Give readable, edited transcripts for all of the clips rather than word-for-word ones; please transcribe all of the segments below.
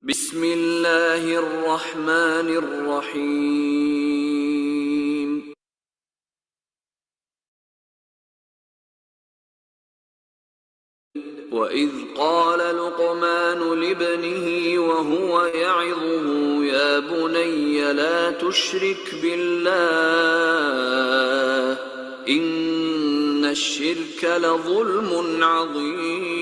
बिस्मिल्लाहिर्रहमानिर्रहीम। वइज़ क़ाल लुक़मान लिब्निही वहुव यइज़ुहु या बुनय्य ला तुश्रिक बिल्लाह इन्नश्शिर्क लज़ुल्मुन अज़ीम।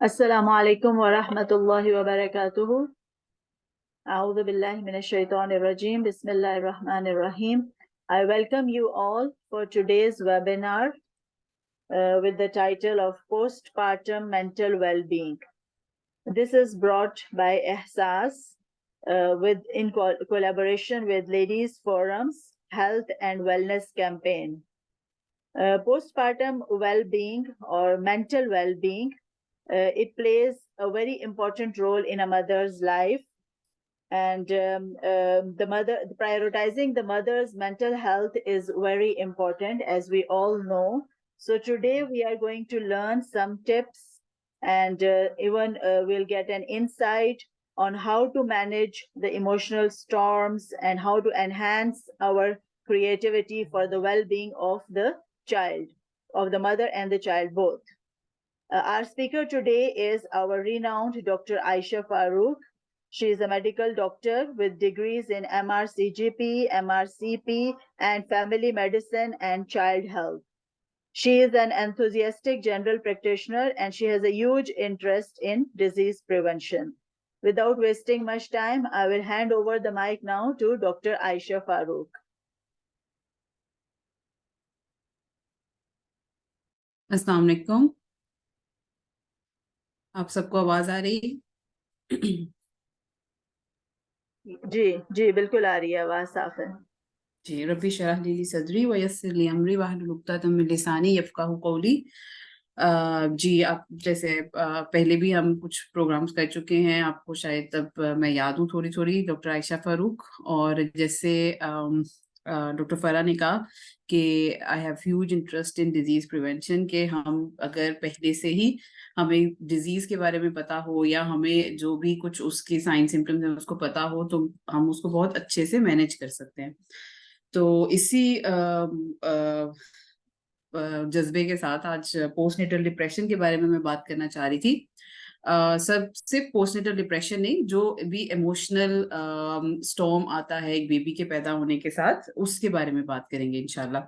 अस्सलामु अलैकुम व रहमतुल्लाहि व बरकातुहू। A'udhu billahi minash shaitanir rajim. Bismillahir rahmanir rahim. I welcome you all for today's webinar with the title of Postpartum Mental Well-Being. This is brought by Ehsas in collaboration with Ladies Forum's Health and Wellness Campaign. Postpartum well-being or mental well-being, it plays a very important role in a mother's life, and prioritizing the mother's mental health is very important, as we all know. So today we are going to learn some tips, and even we'll get an insight on how to manage the emotional storms and how to enhance our creativity for the well-being of the child, of the mother and the child both. Our speaker today is our renowned Dr. Aisha Farooq. She is a medical doctor with degrees in MRCGP, MRCP, and family medicine and child health. She is an enthusiastic general practitioner, and she has a huge interest in disease prevention. Without wasting much time, I will hand over the mic now to Dr. Aisha Farooq. अस्सलाम वालेकुम, आप सबको आवाज आ रही है? जी बिल्कुल आ रही है, आवाज साफ है जी। रब्बी शरह ली सदरी व यस्सिर ली अमरी वहलुल उक़दतम मिन लिसानी यफ़क़हू क़ौली। जी, आप जैसे पहले भी हम कुछ प्रोग्राम्स कर चुके हैं, आपको शायद तब मैं याद हूँ थोड़ी डॉक्टर आयशा फारूक। और जैसे डॉक्टर फरा ने कहा कि I have huge interest in disease prevention, के हम अगर पहले से ही हमें डिजीज के बारे में पता हो या हमें जो भी कुछ उसके साइन सिम्टम्स हैं उसको पता हो तो हम उसको बहुत अच्छे से मैनेज कर सकते हैं। तो इसी जज्बे के साथ आज पोस्टनेटल डिप्रेशन के बारे में मैं बात करना चाह रही थी। सब सिर्फ पोस्टनेटल डिप्रेशन नहीं, जो भी इमोशनल स्टॉर्म आता है एक बेबी के पैदा होने के साथ, उसके बारे में बात करेंगे इंशाल्लाह।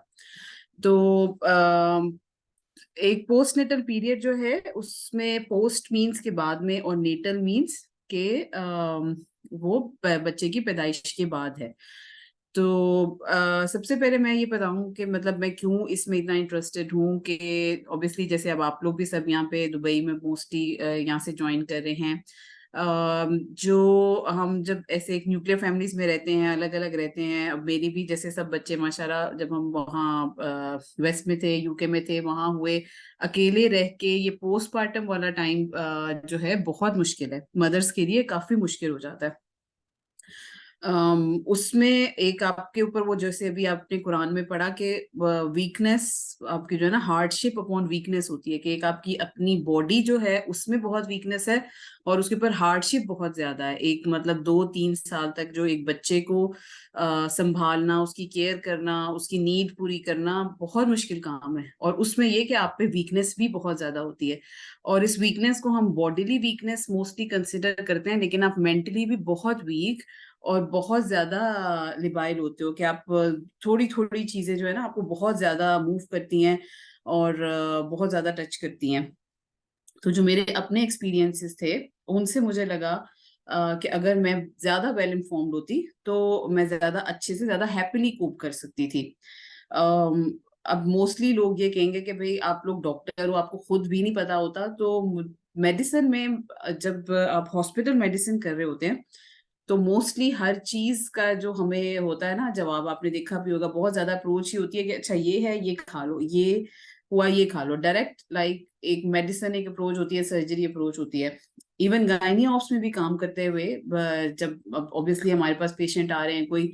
तो एक पोस्टनेटल पीरियड जो है उसमें पोस्ट मीन्स के बाद में और नेटल मीन्स के वो बच्चे की पैदाइश के बाद है। तो सबसे पहले मैं ये बताऊं कि मतलब मैं क्यों इसमें इतना इंटरेस्टेड हूँ कि ऑब्वियसली जैसे अब आप लोग भी सब यहाँ पे दुबई में मोस्टली यहाँ से ज्वाइन कर रहे हैं। जो हम जब ऐसे एक न्यूक्लियर फैमिलीज में रहते हैं, अलग अलग रहते हैं, अब मेरी भी जैसे सब बच्चे माशाल्लाह जब हम वहाँ वेस्ट में थे, यूके में थे, वहाँ हुए, अकेले रह के ये पोस्टमार्टम वाला टाइम जो है बहुत मुश्किल है, मदर्स के लिए काफी मुश्किल हो जाता है। उसमें एक आपके ऊपर वो जैसे अभी आपने कुरान में पढ़ा कि वीकनेस आपकी जो है ना, हार्डशिप अपॉन वीकनेस होती है, कि एक आपकी अपनी बॉडी जो है उसमें बहुत वीकनेस है और उसके ऊपर हार्डशिप बहुत ज्यादा है। एक मतलब 2-3 साल तक जो एक बच्चे को संभालना, उसकी केयर करना, उसकी नीड पूरी करना बहुत मुश्किल काम है, और उसमें ये कि आप पे वीकनेस भी बहुत ज्यादा होती है। और इस वीकनेस को हम बॉडीली वीकनेस मोस्टली कंसिडर करते हैं, लेकिन आप मेंटली भी बहुत वीक और बहुत ज्यादा लिबाइल होते हो, कि आप थोड़ी थोड़ी चीजें जो है ना आपको बहुत ज्यादा मूव करती हैं और बहुत ज्यादा टच करती हैं। तो जो मेरे अपने एक्सपीरियंसेस थे उनसे मुझे लगा कि अगर मैं ज्यादा वेल इन्फॉर्म्ड होती तो मैं ज्यादा अच्छे से ज्यादा हैप्पीली कोप कर सकती थी। अब मोस्टली लोग ये कहेंगे कि भाई आप लोग डॉक्टर हो, आपको खुद भी नहीं पता होता। तो मेडिसिन में जब आप हॉस्पिटल मेडिसिन कर रहे होते हैं तो मोस्टली हर चीज का जो हमें होता है ना जवाब, आपने देखा भी होगा, बहुत ज्यादा अप्रोच ही होती है कि अच्छा ये है, ये खा लो, ये हुआ, ये खा लो, डायरेक्ट लाइक एक मेडिसिन एक अप्रोच होती है, सर्जरी अप्रोच होती है। इवन गायनी ऑप्स में भी काम करते हुए जब ऑब्वियसली हमारे पास पेशेंट आ रहे हैं, कोई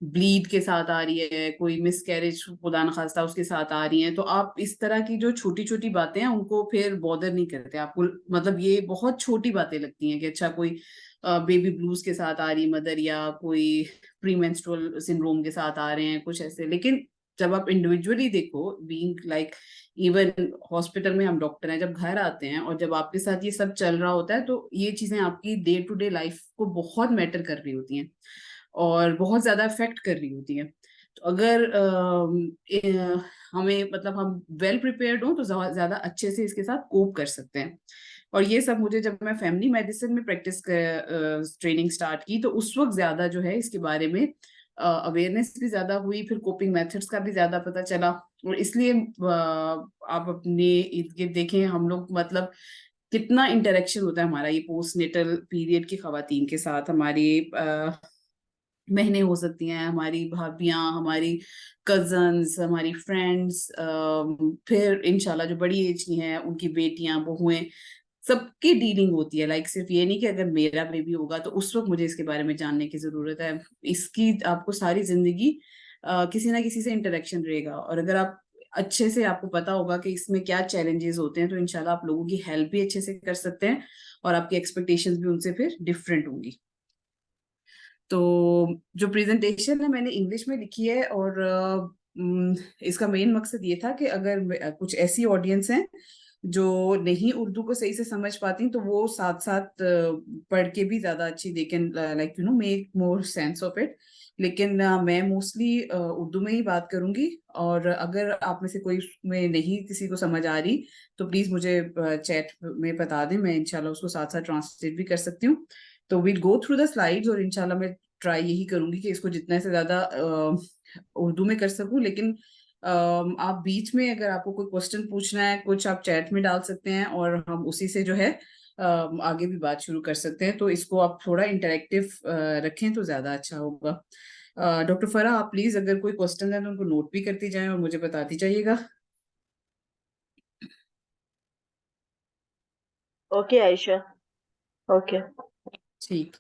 ब्लीड के साथ आ रही है, कोई मिस कैरेज खुदा न खास्ता उसके साथ आ रही है, तो आप इस तरह की जो छोटी छोटी बातें हैं उनको फिर बॉदर नहीं करते आपको, मतलब ये बहुत छोटी बातें लगती हैं कि अच्छा कोई बेबी ब्लूज के साथ आ रही मदर, या कोई प्री मेंस्ट्रुअल सिंड्रोम के साथ आ रहे हैं, कुछ ऐसे। लेकिन जब आप इंडिविजुअली देखो, बीइंग लाइक इवन हॉस्पिटल में हम डॉक्टर हैं, जब घर आते हैं और जब आपके साथ ये सब चल रहा होता है, तो ये चीजें आपकी डे टू डे लाइफ को बहुत मैटर कर रही होती हैं और बहुत ज्यादा इफेक्ट कर रही होती हैं। तो अगर हमें मतलब हम वेल प्रिपेयर्ड हो तो ज्यादा अच्छे से इसके साथ कोप कर सकते हैं। और ये सब मुझे जब मैं फैमिली मेडिसिन में प्रैक्टिस ट्रेनिंग स्टार्ट की तो उस वक्त ज्यादा जो है इसके बारे में अवेयरनेस भी ज्यादा हुई, फिर कोपिंग मेथड्स का भी ज्यादा पता चला। और इसलिए आप अपने इर्द गिर्द देखें, हम लोग मतलब कितना इंटरेक्शन होता है हमारा ये पोस्ट नेटल पीरियड की खवातीन के साथ। हमारी बहनें हो सकती हैं, हमारी भाभियां, हमारी कजन्स, हमारी फ्रेंड्स, फिर इंशाल्लाह जो बड़ी एज की हैं उनकी बेटियां, बहुएं, सबकी डीलिंग होती है। लाइक सिर्फ ये नहीं कि अगर मेरा बेबी होगा तो उस वक्त मुझे इसके बारे में जानने की जरूरत है। इसकी आपको सारी जिंदगी किसी ना किसी से इंटरेक्शन रहेगा, और अगर आप अच्छे से आपको पता होगा कि इसमें क्या चैलेंजेस होते हैं तो इंशाल्लाह आप लोगों की हेल्प भी अच्छे से कर सकते हैं और आपकी एक्सपेक्टेशंस भी उनसे फिर डिफरेंट होंगी। तो जो प्रेजेंटेशन है मैंने इंग्लिश में लिखी है, और इसका मेन मकसद ये था कि अगर कुछ ऐसी ऑडियंस हैं जो नहीं उर्दू को सही से समझ पाती तो वो साथ साथ पढ़ के भी ज्यादा अच्छी, they can like you know make more sense of it. लेकिन मैं मोस्टली उर्दू में ही बात करूंगी, और अगर आप में से कोई में नहीं किसी को समझ आ रही तो प्लीज मुझे चैट में बता दें, मैं इंशाल्लाह उसको साथ साथ ट्रांसलेट भी कर सकती हूँ। तो we'll go through the slides, और इंशाल्लाह मैं ट्राई यही करूंगी कि इसको जितना से ज्यादा उर्दू में कर सकूं। लेकिन आप बीच में अगर आपको कोई क्वेश्चन पूछना है कुछ, आप चैट में डाल सकते हैं और हम उसी से जो है आगे भी बात शुरू कर सकते हैं। तो इसको आप थोड़ा इंटरेक्टिव रखें तो ज्यादा अच्छा होगा। डॉक्टर फरा, आप प्लीज अगर कोई क्वेश्चन है तो उनको नोट भी करती जाएं और मुझे बताती जाइएगा। Okay, Aisha. Okay. ठीक,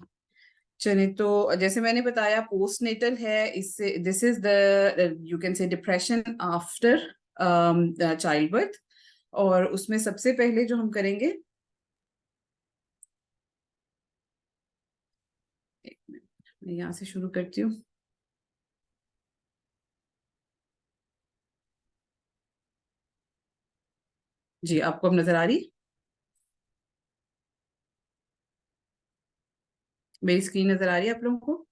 चलिए। तो जैसे मैंने बताया पोस्ट नेटल है, इससे this is the you can से डिप्रेशन आफ्टर चाइल्ड बर्थ। और उसमें सबसे पहले जो हम करेंगे, एक मिनट मैं यहाँ से शुरू करती हूँ। जी, आपको अब नजर आ रही मेरी स्क्रीन, नजर आ रही है आप लोगों को?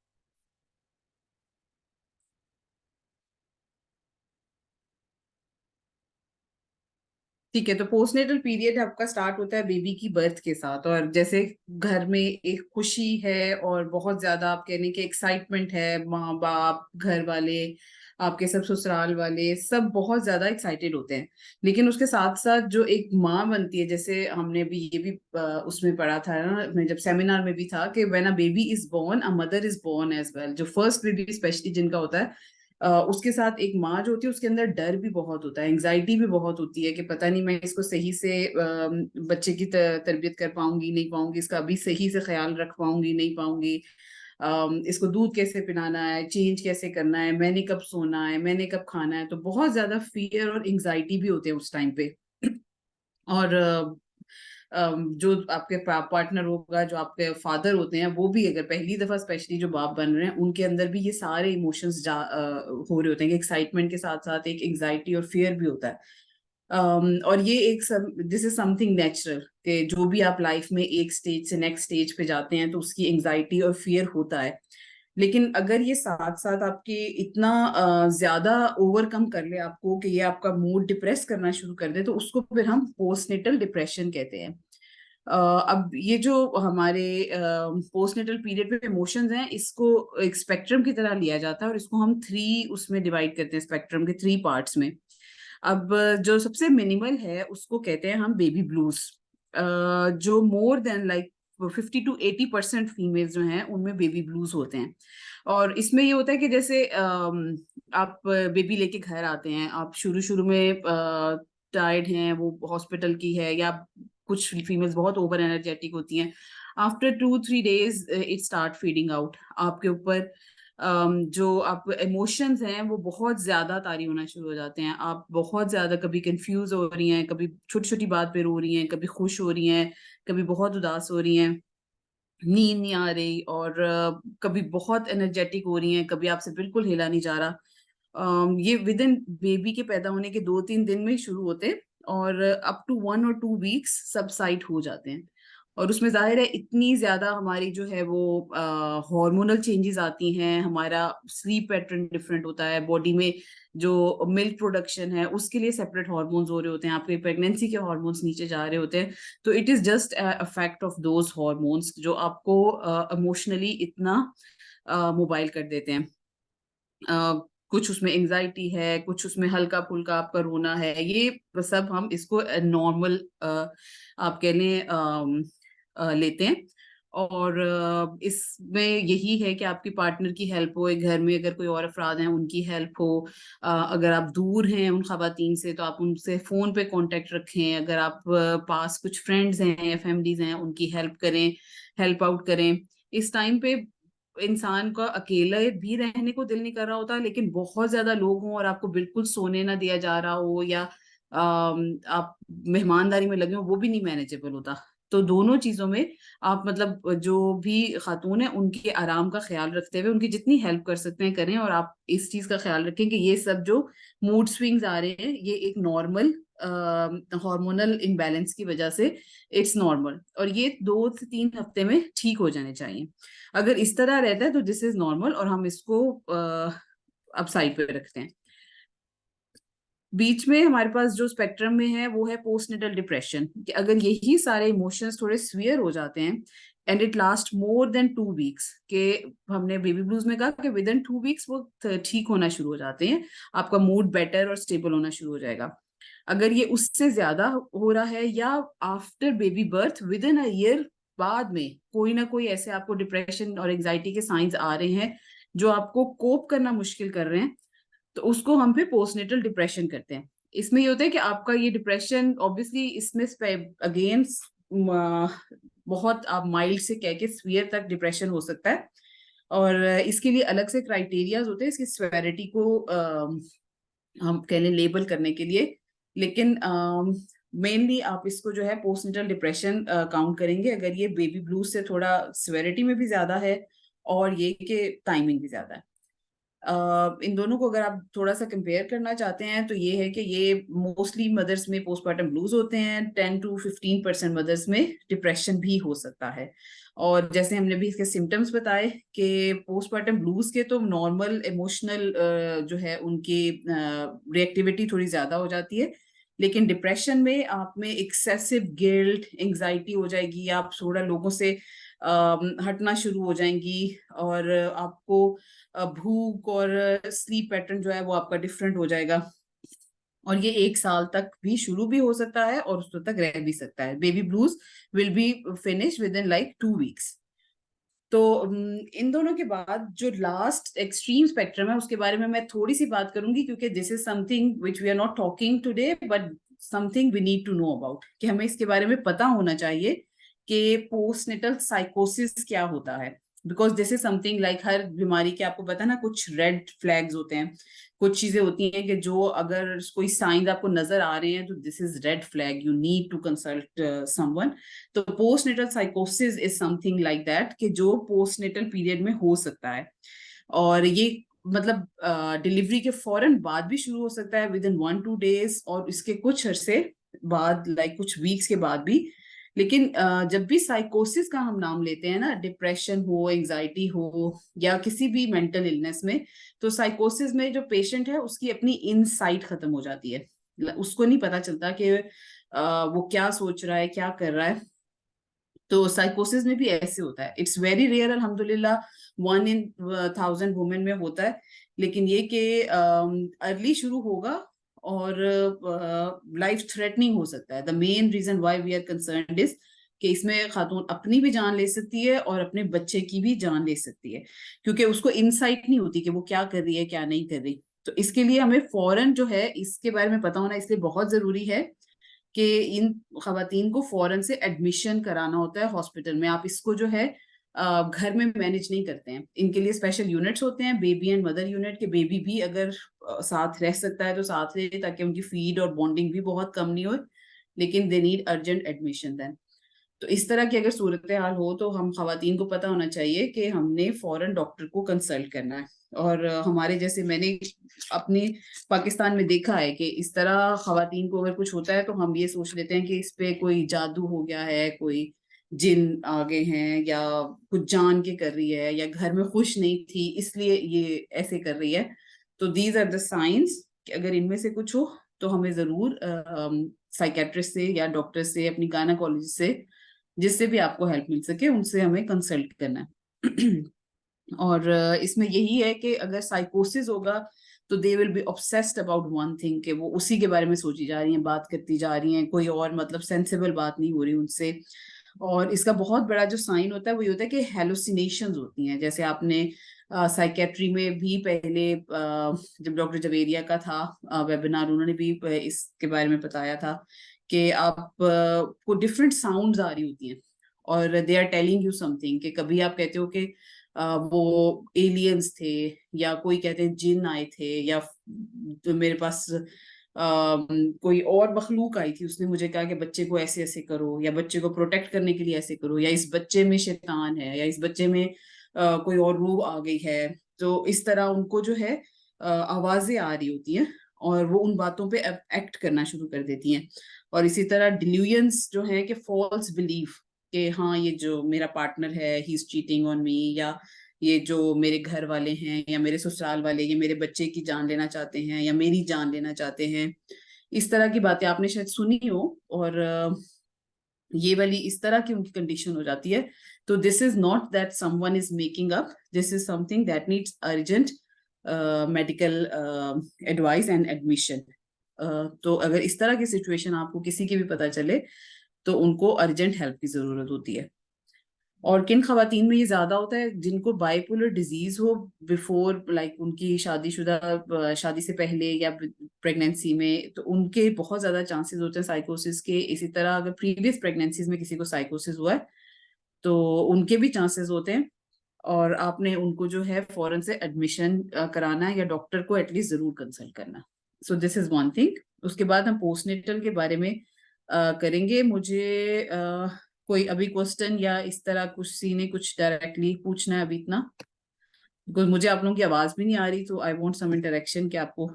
ठीक है, तो पोस्टनेटल पीरियड आपका स्टार्ट होता है बेबी की बर्थ के साथ, और जैसे घर में एक खुशी है और बहुत ज्यादा आप कहने के एक्साइटमेंट है, माँ बाप घर वाले आपके सब ससुराल वाले सब बहुत ज्यादा एक्साइटेड होते हैं। लेकिन उसके साथ साथ जो एक माँ बनती है, जैसे हमने भी ये भी उसमें पढ़ा था ना, मैं जब सेमिनार में भी था कि when a baby is born a mother is born as well. जो फर्स्ट बेबी स्पेशली जिनका होता है, उसके साथ एक माँ जो होती है उसके अंदर डर भी बहुत होता है, एंग्जाइटी भी बहुत होती है कि पता नहीं मैं इसको सही से बच्चे की तरबियत कर पाऊंगी नहीं पाऊंगी, इसका अभी सही से ख्याल रख पाऊंगी नहीं पाऊंगी, इसको दूध कैसे पिलाना है, चेंज कैसे करना है, मैंने कब सोना है, मैंने कब खाना है। तो बहुत ज्यादा फियर और एंग्जाइटी भी होते हैं उस टाइम पे। और जो आपके पार्टनर होगा, जो आपके फादर होते हैं, वो भी अगर पहली दफा स्पेशली जो बाप बन रहे हैं, उनके अंदर भी ये सारे इमोशंस हो रहे होते हैं कि एक्साइटमेंट के साथ साथ एक एंग्जाइटी और फियर भी होता है। और ये एक दिस इज समथिंग नेचुरल कि जो भी आप लाइफ में एक स्टेज से नेक्स्ट स्टेज पे जाते हैं तो उसकी एंग्जाइटी और फियर होता है। लेकिन अगर ये साथ साथ आपके इतना ज्यादा ओवरकम कर ले आपको कि ये आपका मूड डिप्रेस करना शुरू कर दे, तो उसको फिर हम पोस्टनेटल डिप्रेशन कहते हैं। अब ये जो हमारे पोस्टनेटल पीरियड पे इमोशंस हैं, इसको एक स्पेक्ट्रम की तरह लिया जाता है, और इसको हम 3 उसमें डिवाइड करते हैं, स्पेक्ट्रम के 3 पार्ट्स में। अब जो सबसे मिनिमल है उसको कहते हैं हम बेबी ब्लूज। जो more than like 50 to 80% female जो हैं उनमें बेबी ब्लूज होते हैं। और इसमें ये होता है कि जैसे आप बेबी लेके घर आते हैं, आप शुरू शुरू में टायर्ड हैं, वो हॉस्पिटल की है, या कुछ फीमेल्स बहुत ओवर एनर्जेटिक होती हैं। After 2-3 days it start feeding out आपके ऊपर। जो आप इमोशंस हैं वो बहुत ज्यादा तारी होना शुरू हो जाते हैं। आप बहुत ज्यादा कभी कंफ्यूज हो रही हैं, कभी छोटी छोटी बात पे रो रही हैं, कभी खुश हो रही हैं, कभी बहुत उदास हो रही हैं, नींद नहीं आ रही, और कभी बहुत एनर्जेटिक हो रही हैं, कभी आपसे बिल्कुल हिला नहीं जा रहा। ये विद इन बेबी के पैदा होने के 2-3 दिन में ही शुरू होते हैं, और up to 1 or 2 weeks subside हो जाते हैं। और उसमें जाहिर है इतनी ज्यादा हमारी जो है वो हार्मोनल चेंजेस आती हैं, हमारा स्लीप पैटर्न डिफरेंट होता है, बॉडी में जो मिल्क प्रोडक्शन है उसके लिए सेपरेट हार्मोन्स हो रहे होते हैं, आपके प्रेगनेंसी के हार्मोन्स नीचे जा रहे होते हैं। तो it is just affect of those hormones जो आपको इमोशनली इतना मोबाइल कर देते हैं। कुछ उसमें एंजाइटी है, कुछ उसमें हल्का फुल्का आपका रोना है, ये सब हम इसको नॉर्मल आप कह लें लेते हैं। और इसमें यही है कि आपकी पार्टनर की हेल्प हो, एक घर में अगर कोई और अफराद हैं उनकी हेल्प हो। अगर आप दूर हैं उन खवातीन से तो आप उनसे फोन पे कांटेक्ट रखें, अगर आप पास कुछ फ्रेंड्स हैं या फैमिलीज हैं उनकी हेल्प करें, हेल्प आउट करें। इस टाइम पे इंसान का अकेला भी रहने को दिल नहीं कर रहा होता, लेकिन बहुत ज्यादा लोग हों और आपको बिल्कुल सोने ना दिया जा रहा हो, या आप मेहमानदारी में लगे हो, वो भी नहीं मैनेजेबल होता। तो दोनों चीजों में आप मतलब जो भी खातून है उनके आराम का ख्याल रखते हुए उनकी जितनी हेल्प कर सकते हैं करें। और आप इस चीज का ख्याल रखें कि ये सब जो मूड स्विंग्स आ रहे हैं ये एक नॉर्मल हार्मोनल इम्बैलेंस की वजह से इट्स नॉर्मल, और ये 2 से 3 हफ्ते में ठीक हो जाने चाहिए। अगर इस तरह रहता है तो दिस इज नॉर्मल, और हम इसको अब साइड पे रखते हैं। बीच में हमारे पास जो स्पेक्ट्रम में है वो है पोस्टनेटल डिप्रेशन, कि अगर यही सारे इमोशंस थोड़े स्वियर हो जाते हैं and it last more than 2 weeks, के हमने बेबी ब्लूज में कहा कि विद इन 2 weeks वो ठीक होना शुरू हो जाते हैं, आपका मूड बेटर और स्टेबल होना शुरू हो जाएगा। अगर ये उससे ज्यादा हो रहा है, या after baby birth with in a year बाद में कोई ना कोई ऐसे आपको डिप्रेशन और एंजाइटी के साइंस आ रहे हैं जो आपको कोप करना मुश्किल कर रहे हैं, तो उसको हम फिर पोस्टनेटल डिप्रेशन करते हैं। इसमें ये होता है कि आपका ये डिप्रेशन ऑब्वियसली इसमें अगेन बहुत आप माइल्ड से कह के सीवियर तक डिप्रेशन हो सकता है, और इसके लिए अलग से क्राइटेरियाज होते हैं इसकी सेवेरिटी को हम कह लें लेबल करने के लिए। लेकिन मेनली आप इसको जो है पोस्टनेटल डिप्रेशन काउंट करेंगे अगर ये बेबी ब्लूज से थोड़ा सेवेरिटी में भी ज्यादा है और ये कि टाइमिंग भी ज्यादा है। इन दोनों को अगर आप थोड़ा सा कंपेयर करना चाहते हैं तो ये है कि ये मोस्टली मदर्स में पोस्टमार्टम ब्लूज होते हैं, 10 to 15% मदर्स में डिप्रेशन भी हो सकता है। और जैसे हमने भी इसके सिम्टम्स बताए कि पोस्टमार्टम ब्लूज के तो नॉर्मल इमोशनल जो है उनकी रिएक्टिविटी थोड़ी ज्यादा हो जाती है, लेकिन डिप्रेशन में आप में एक्सेसिव गिल्ट, एंजाइटी हो जाएगी, आप थोड़ा लोगों से हटना शुरू हो जाएंगी, और आपको भूख और स्लीप पैटर्न जो है वो आपका डिफरेंट हो जाएगा, और ये 1 साल तक भी शुरू भी हो सकता है और उस तक रह भी सकता है. Baby blues will be finish with in like 2 weeks. तो इन दोनों के बाद जो लास्ट एक्सट्रीम स्पेक्ट्रम है उसके बारे में मैं थोड़ी सी बात करूंगी, क्योंकि this is something which we are not talking today, but something we need to know about, कि हमें इसके बारे में पता होना चाहिए कि पोस्टनेटल साइकोसिस क्या होता है. Because this is something like, हर बीमारी के आपको पता है ना, कुछ रेड फ्लैग्स होते हैं, कुछ चीजें होती हैं कि जो अगर कोई साइंस आपको नजर आ रहे हैं तो this is red flag, you need to consult someone. तो पोस्टनेटल साइकोसिस इज समथिंग लाइक दैट, कि जो पोस्टनेटल पीरियड में हो सकता है, और ये मतलब डिलीवरी के फौरन बाद भी शुरू हो सकता है, विद इन 1-2 days, और इसके कुछ अरसे बाद, लाइक कुछ वीक्स के बाद भी. लेकिन जब भी साइकोसिस का हम नाम लेते हैं ना, डिप्रेशन हो, एंजाइटी हो, या किसी भी मेंटल इलनेस में, तो साइकोसिस में जो पेशेंट है उसकी अपनी इनसाइट खत्म हो जाती है. उसको नहीं पता चलता कि वो क्या सोच रहा है, क्या कर रहा है. तो साइकोसिस में भी ऐसे होता है. इट्स वेरी रेयर, अल्हम्दुलिल्लाह 1 in 1000 वुमेन में होता है. लेकिन ये कि अर्ली शुरू होगा और लाइफ थ्रेटनिंग हो सकता है. The main reason why we are concerned is कि इसमें खातून अपनी भी जान ले सकती है और अपने बच्चे की भी जान ले सकती है, क्योंकि उसको इनसाइट नहीं होती कि वो क्या कर रही है, क्या नहीं कर रही. तो इसके लिए हमें फौरन जो है इसके बारे में पता होना इसलिए बहुत जरूरी है कि इन खवातीन को फौरन से एडमिशन कराना होता है हॉस्पिटल में. आप इसको जो है घर में मैनेज नहीं करते हैं. इनके लिए स्पेशल यूनिट्स होते हैं, बेबी एंड मदर यूनिट, के बेबी भी अगर साथ रह सकता है तो साथ ले, ताकि उनकी फीड और बॉन्डिंग भी बहुत कम नहीं हो. लेकिन they need urgent admission then. तो इस तरह की अगर सूरत हाल हो तो हम खवातीन को पता होना चाहिए कि हमने फौरन डॉक्टर को कंसल्ट करना है. और हमारे जैसे मैंने अपने पाकिस्तान में देखा है कि इस तरह खवातीन को अगर कुछ होता है तो हम ये सोच लेते हैं कि इस पे कोई जादू हो गया है, कोई जिन आ गए हैं, या कुछ जान के कर रही है, या घर में खुश नहीं थी इसलिए ये ऐसे कर रही है. तो दीज आर द साइंस कि अगर इनमें से कुछ हो तो हमें जरूर साइकेट्रिस्ट से या डॉक्टर से, अपनी गायनेकोलॉजिस्ट से, जिससे भी आपको हेल्प मिल सके उनसे हमें कंसल्ट करना है. और इसमें यही है कि अगर साइकोसिस होगा तो दे will be obsessed about one thing, कि वो उसी के बारे में सोची जा रही हैं, बात करती जा रही हैं, कोई और मतलब सेंसिबल बात नहीं हो रही उनसे. और इसका बहुत बड़ा जो साइन होता है वो ये होता है कि हेलुसिनेशंस होती हैं. जैसे आपने साइकेट्री में भी पहले जब डॉक्टर जवेरिया का था वेबिनार, उन्होंने भी इसके बारे में बताया था कि आप को डिफरेंट साउंड्स आ रही होती हैं और they are telling you something. कि कभी आप कहते हो कि वो एलियंस थे, या कोई कहते हैं जिन आए थे, या तो मेरे पास कोई और मखलूक आई थी, उसने मुझे कहा कि बच्चे को ऐसे ऐसे करो, या बच्चे को प्रोटेक्ट करने के लिए ऐसे करो, या इस बच्चे में शैतान है, या इस बच्चे में कोई और रूह आ गई है. तो इस तरह उनको जो है आवाजें आ रही होती हैं और वो उन बातों पे एक्ट करना शुरू कर देती हैं. और इसी तरह डिल्यूजन्स जो है कि फॉल्स बिलीफ, कि हाँ ये जो मेरा पार्टनर है he is cheating on me, या ये जो मेरे घर वाले हैं या मेरे ससुराल वाले ये मेरे बच्चे की जान लेना चाहते हैं या मेरी जान लेना चाहते हैं. इस तरह की बातें आपने शायद सुनी हो, और ये वाली इस तरह की उनकी कंडीशन हो जाती है. तो this is not that someone is making up, this is something that needs urgent medical advice and admission. तो अगर इस तरह की सिचुएशन आपको किसी की भी पता चले तो उनको अर्जेंट हेल्प की जरूरत होती है. और किन खवातीन में ये ज्यादा होता है, जिनको बाइपोलर डिजीज हो बिफोर, लाइक उनकी शादीशुदा, शादी से पहले या प्रेगनेंसी में, तो उनके बहुत ज्यादा चांसेस होते हैं साइकोसिस के. इसी तरह अगर प्रीवियस प्रेगनेंसीज में किसी को साइकोसिस हुआ है तो उनके भी चांसेस होते हैं. और आपने उनको जो है फौरन से एडमिशन कराना है, या डॉक्टर को एटलीस्ट जरूर कंसल्ट करना. So this is one thing. उसके बाद हम पोस्टनेटल के बारे में करेंगे. मुझे कोई अभी क्वेश्चन या इस तरह कुछ सीने कुछ डायरेक्टली पूछना है अभी इतना, बिकॉज मुझे आप लोगों की आवाज भी नहीं आ रही, तो आई वांट सम इंटरेक्शन. कि आपको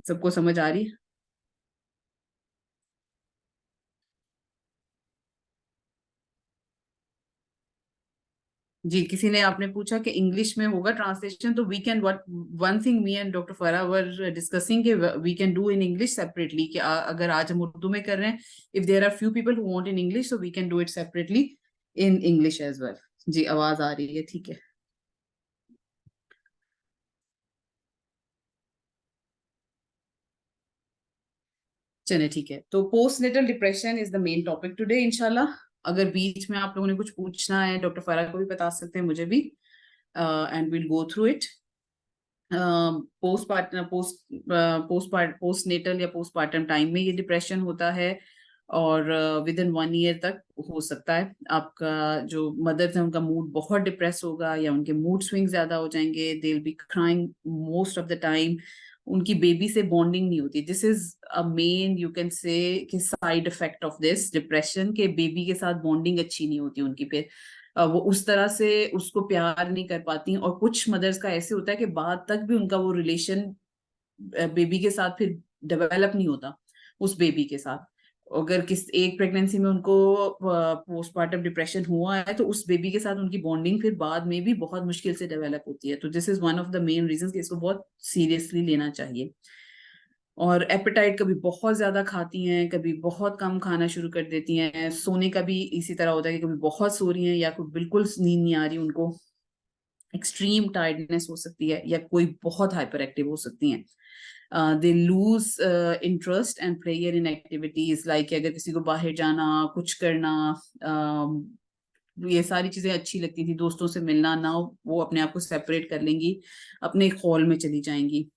सबको समझ आ रही है? जी, किसी ने आपने पूछा कि इंग्लिश में होगा ट्रांसलेशन, तो we can what one thing me and doctor Farah were discussing कि we can do in English separately, कि अगर आज हम उर्दू में कर रहे हैं, if there are few people who want in English, so we can do it separately in English as well. जी, आवाज आ रही है, ठीक है। चले, ठीक है। तो post natal depression is the main topic today इंशाल्लाह। अगर बीच में आप लोगों ने कुछ पूछना है, डॉक्टर फरा को भी बता सकते हैं, मुझे भी, and will go through it. Post natal या पोस्टपार्टम टाइम में ये डिप्रेशन होता है, और विद इन 1 ईयर तक हो सकता है। आपका जो मदर है उनका मूड बहुत डिप्रेस होगा, या उनके मूड स्विंग ज्यादा हो जाएंगे, they will be crying most of the time, उनकी बेबी से बॉन्डिंग नहीं होती। This is a main, you can say, कि side effect of this depression, के बेबी के साथ बॉन्डिंग अच्छी नहीं होती उनकी। फिर वो उस तरह से उसको प्यार नहीं कर पाती, और कुछ मदर्स का ऐसे होता है कि बाद तक भी उनका वो रिलेशन बेबी के साथ फिर डेवलप नहीं होता उस बेबी के साथ। अगर किस एक प्रेगनेंसी में उनको पोस्टपार्टम डिप्रेशन हुआ है, तो उस बेबी के साथ उनकी बॉन्डिंग फिर बाद में भी बहुत मुश्किल से डेवलप होती है। तो this is one of the main reasons कि इसको बहुत सीरियसली लेना चाहिए। और एपेटाइट कभी बहुत ज्यादा खाती हैं, कभी बहुत कम खाना शुरू कर देती हैं। सोने का भी इसी तरह होता है कि कभी बहुत सो रही हैं, या कोई बिल्कुल नींद नहीं आ रही उनको, एक्सट्रीम टायर्डनेस हो सकती है, या कोई बहुत हाइपर एक्टिव हो सकती हैं। They lose interest and player in activities, like अगर किसी को बाहर जाना, कुछ करना, ये सारी चीजें अच्छी लगती थी, दोस्तों से मिलना ना, वो अपने आप को सेपरेट कर लेंगी, अपने एक हॉल में चली जाएंगी,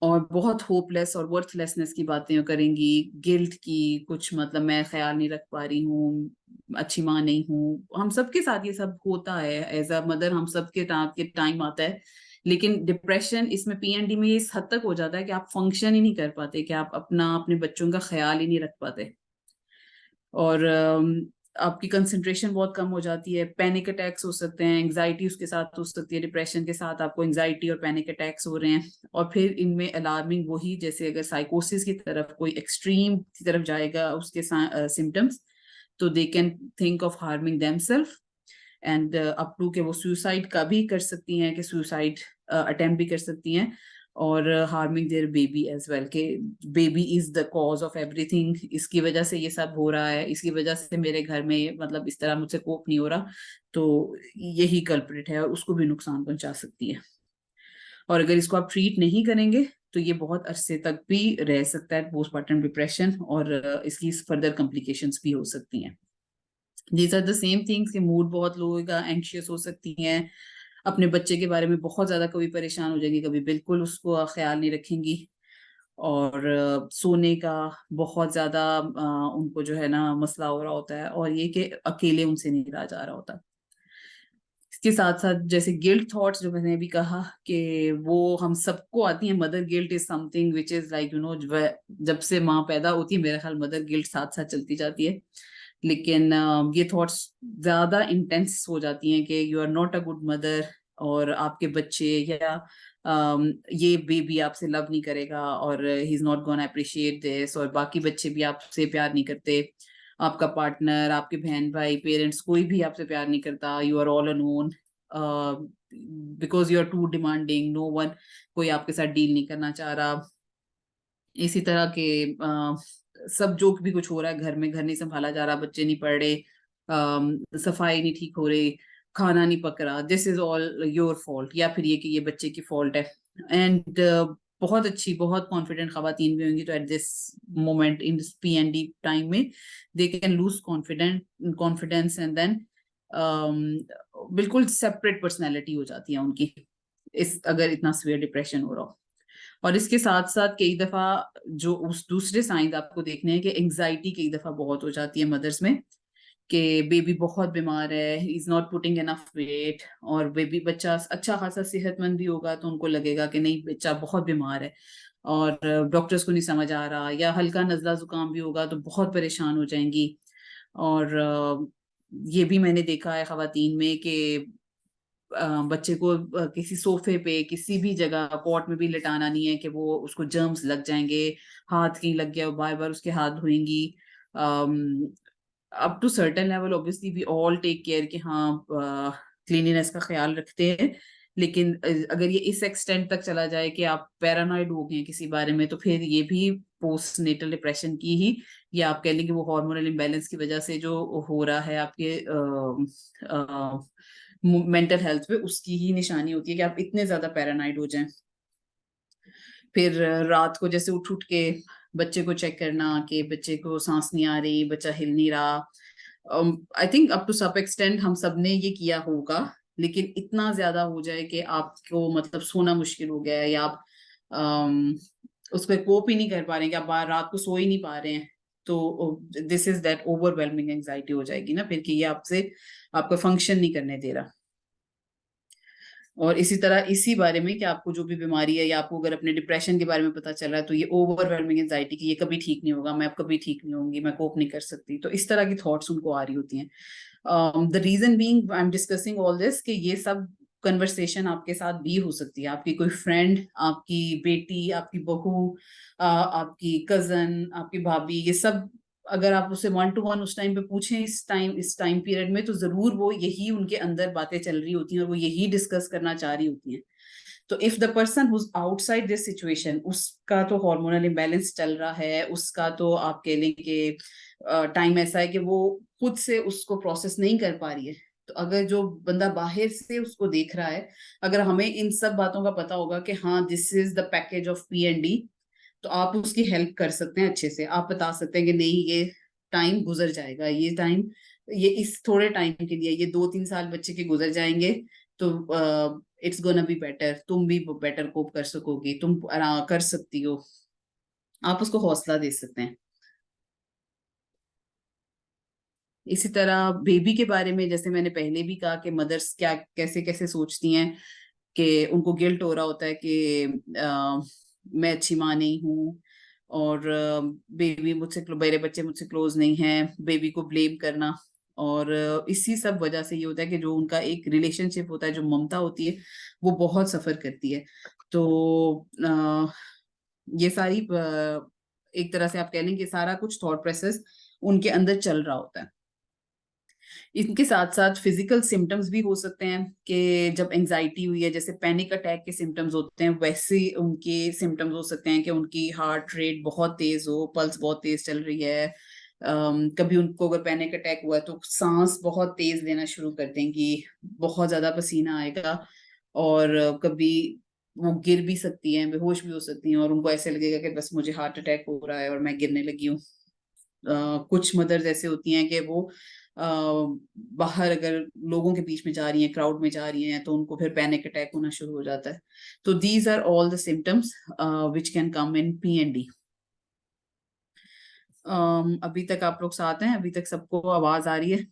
और बहुत होपलेस और वर्थलेसनेस की बातें करेंगी, गिल्ट की, कुछ मतलब मैं ख्याल नहीं रख पा रही हूँ, अच्छी माँ नहीं हूँ। हम सबके साथ ये सब होता है, एज अ मदर हम सबके टाइम आता है। लेकिन डिप्रेशन इसमें पीएनडी में इस हद तक हो जाता है कि आप फंक्शन ही नहीं कर पाते, कि आप अपने बच्चों का ख्याल ही नहीं रख पाते, और आपकी कंसंट्रेशन बहुत कम हो जाती है। पैनिक अटैक्स हो सकते हैं, एंग्जाइटी उसके साथ हो सकती है, डिप्रेशन के साथ आपको एंग्जाइटी और पैनिक अटैक्स हो रहे हैं। और फिर इनमें अलार्मिंग वही, जैसे अगर साइकोसिस की तरफ, कोई एक्सट्रीम की तरफ जाएगा उसके सिम्टम्स, तो they can think of harming themselves, and up to के वो सुसाइड का भी कर सकती हैं, कि सुसाइड अटेम्प्ट भी कर सकती हैं, और harming their baby as well, के baby is the cause of everything, इसकी वजह से ये सब हो रहा है, इसकी वजह से मेरे घर में मतलब इस तरह मुझसे कोप नहीं हो रहा, तो यही कल्प्रिट है, और उसको भी नुकसान पहुंचा सकती है। और अगर इसको आप ट्रीट नहीं करेंगे, तो ये बहुत अरसे तक भी रह सकता है पोस्टपार्टम डिप्रेशन, और इसकी फर्दर कॉम्प्लिकेशंस भी हो सकती हैं। These are the same things, कि मूड बहुत लो होगा, एंक्शियस हो सकती हैं, अपने बच्चे के बारे में बहुत ज्यादा कभी परेशान हो जाएंगी, कभी बिल्कुल उसको ख्याल नहीं रखेंगी, और सोने का बहुत ज्यादा उनको जो है ना मसला हो रहा होता है, और ये कि अकेले उनसे नहीं रहा जा रहा होता। इसके साथ साथ जैसे गिल्ट थॉट्स, जो मैंने अभी कहा, कि वो हम सबको आती है। Mother guilt is something which is like you know, जब से माँ पैदा होती है, मेरा ख्याल मदर गिल्ट साथ साथ चलती जाती है। लेकिन ये थॉट्स ज्यादा इंटेंस हो जाती हैं, कि you are not a good mother, और आपके बच्चे या ये बेबी आपसे लव नहीं करेगा, और he is not gonna appreciate this, और बाकी बच्चे भी आपसे प्यार नहीं करते, आपका पार्टनर, आपके बहन भाई, पेरेंट्स, कोई भी आपसे प्यार नहीं करता, you are all alone, because you are too demanding, no one, कोई आपके साथ डील नहीं करना चाह रहा। इसी तरह के सब जो भी कुछ हो रहा है घर में, घर नहीं संभाला जा रहा, बच्चे नहीं पढ़ रहे, सफाई नहीं ठीक हो रही, खाना नहीं पक रहा, this is all your fault, या फिर ये कि ये बच्चे की फॉल्ट है। एंड बहुत अच्छी, बहुत कॉन्फिडेंट खवातीन भी होंगी, तो at this moment in PND time में they can lose confidence, and then बिल्कुल सेपरेट पर्सनैलिटी हो जाती है उनकी, इस अगर इतना सीवियर डिप्रेशन हो रहा हो। और इसके साथ साथ कई दफा जो उस दूसरे साइंस आपको देखने हैं, कि एंग्जाइटी कई दफा बहुत हो जाती है मदर्स में, कि बेबी बहुत बीमार है, is not putting enough weight, और बेबी बच्चा अच्छा खासा सेहतमंद भी होगा, तो उनको लगेगा कि नहीं, बच्चा बहुत बीमार है, और डॉक्टर्स को नहीं समझ आ रहा, या हल्का नजला जुकाम भी होगा तो बहुत परेशान हो जाएंगी। और ये भी मैंने देखा है खवातीन में, कि बच्चे को किसी सोफे पे, किसी भी जगह, कॉट में भी लिटाना नहीं है, कि वो उसको जर्म्स लग जाएंगे, हाथ कहीं लग गया, बार बार उसके हाथ धोएंगी, up to certain level obviously we all take care कि हाँ क्लीनिनेस का ख्याल रखते हैं, लेकिन अगर ये इस एक्सटेंट तक चला जाए कि आप पैरानॉइड हो गए किसी बारे में, तो फिर ये भी पोस्ट नेटल डिप्रेशन की ही, या आप कह लें कि वो हार्मोनल इम्बैलेंस की वजह से जो हो रहा है आपके मेंटल हेल्थ पे, उसकी ही निशानी होती है कि आप इतने ज्यादा पैरानॉइड हो जाएं। फिर रात को जैसे उठ उठ के बच्चे को चेक करना कि बच्चे को सांस नहीं आ रही, बच्चा हिल नहीं रहा। I think up to some extent हम सब ने ये किया होगा, लेकिन इतना ज्यादा हो जाए कि आपको मतलब सोना मुश्किल हो गया है, या आप उस पर कोप ही नहीं कर पा रहे हैं, कि आप रात को सो ही नहीं पा रहे हैं, तो this is that overwhelming anxiety हो जाएगी ना फिर, कि ये आपसे आपका फंक्शन नहीं करने दे रहा। और इसी तरह इसी बारे में कि आपको जो भी बीमारी है, या आपको अगर अपने डिप्रेशन के बारे में पता चल रहा है, तो ये ओवरवेलमिंग एंजाइटी की ये कभी ठीक नहीं होगा, मैं अब कभी ठीक नहीं होंगी, मैं कोप नहीं कर सकती, तो इस तरह की थॉट्स उनको आ रही होती हैं। The reason being I am discussing all this कि ये सब कन्वर्सेशन आपके साथ भी हो सकती है, आपकी कोई फ्रेंड, आपकी बेटी, आपकी बहू, आपकी कजन, आपकी भाभी, ये सब अगर आप उसे 1 to 1 उस टाइम पे पूछें, इस टाइम पीरियड में, तो जरूर वो यही उनके अंदर बातें चल रही होती हैं और वो यही डिस्कस करना चाह रही होती हैं। तो if the person who's outside this situation, उसका तो हार्मोनल इम्बैलेंस चल रहा है, उसका तो आप कह लें कि टाइम ऐसा है कि वो खुद से उसको प्रोसेस नहीं कर पा रही है, तो अगर जो बंदा बाहर से उसको देख रहा है, अगर हमें इन सब बातों का पता होगा कि हाँ this is the package of P&D, तो आप उसकी हेल्प कर सकते हैं अच्छे से। आप बता सकते हैं कि नहीं, ये टाइम गुजर जाएगा, ये टाइम, ये इस थोड़े टाइम के लिए, ये 2-3 साल बच्चे के गुजर जाएंगे, तो इट्स गोना बी बेटर, तुम भी बेटर कोप कर सकोगी, तुम कर सकती हो, आप उसको हौसला दे सकते हैं। इसी तरह बेबी के बारे में, जैसे मैंने पहले भी कहा कि मदर्स क्या कैसे कैसे सोचती हैं कि उनको गिल्ट हो रहा होता है कि मैं अच्छी माँ नहीं हूँ, और बेबी मुझसे, मेरे बच्चे मुझसे क्लोज नहीं हैं, बेबी को ब्लेम करना। और इसी सब वजह से ये होता है कि जो उनका एक रिलेशनशिप होता है, जो ममता होती है, वो बहुत सफर करती है। तो ये सारी एक तरह से आप कह लें कि सारा कुछ थॉट प्रोसेस उनके अंदर चल रहा होता है। इनके साथ साथ फिजिकल सिम्टम्स भी हो सकते हैं कि जब एंजाइटी हुई है, जैसे पैनिक अटैक के सिम्टम्स होते हैं, वैसे उनके सिम्टम्स हो सकते हैं कि उनकी हार्ट रेट बहुत तेज हो, पल्स बहुत तेज चल रही है। कभी उनको अगर पैनिक अटैक हुआ है तो सांस बहुत तेज लेना शुरू कर देंगी, बहुत ज्यादा पसीना आएगा, और कभी वो गिर भी सकती हैं, बेहोश भी हो सकती हैं, और उनको ऐसे लगेगा कि बस मुझे हार्ट अटैक हो रहा है और मैं गिरने लगी हूँ। कुछ मदर्स ऐसे होती हैं कि वो बाहर अगर लोगों के बीच में जा रही हैं, क्राउड में जा रही हैं, तो उनको फिर पैनिक अटैक होना शुरू हो जाता है। तो these are all the symptoms which can come in P&D। अभी तक आप लोग साथ हैं? अभी तक सबको आवाज आ रही है?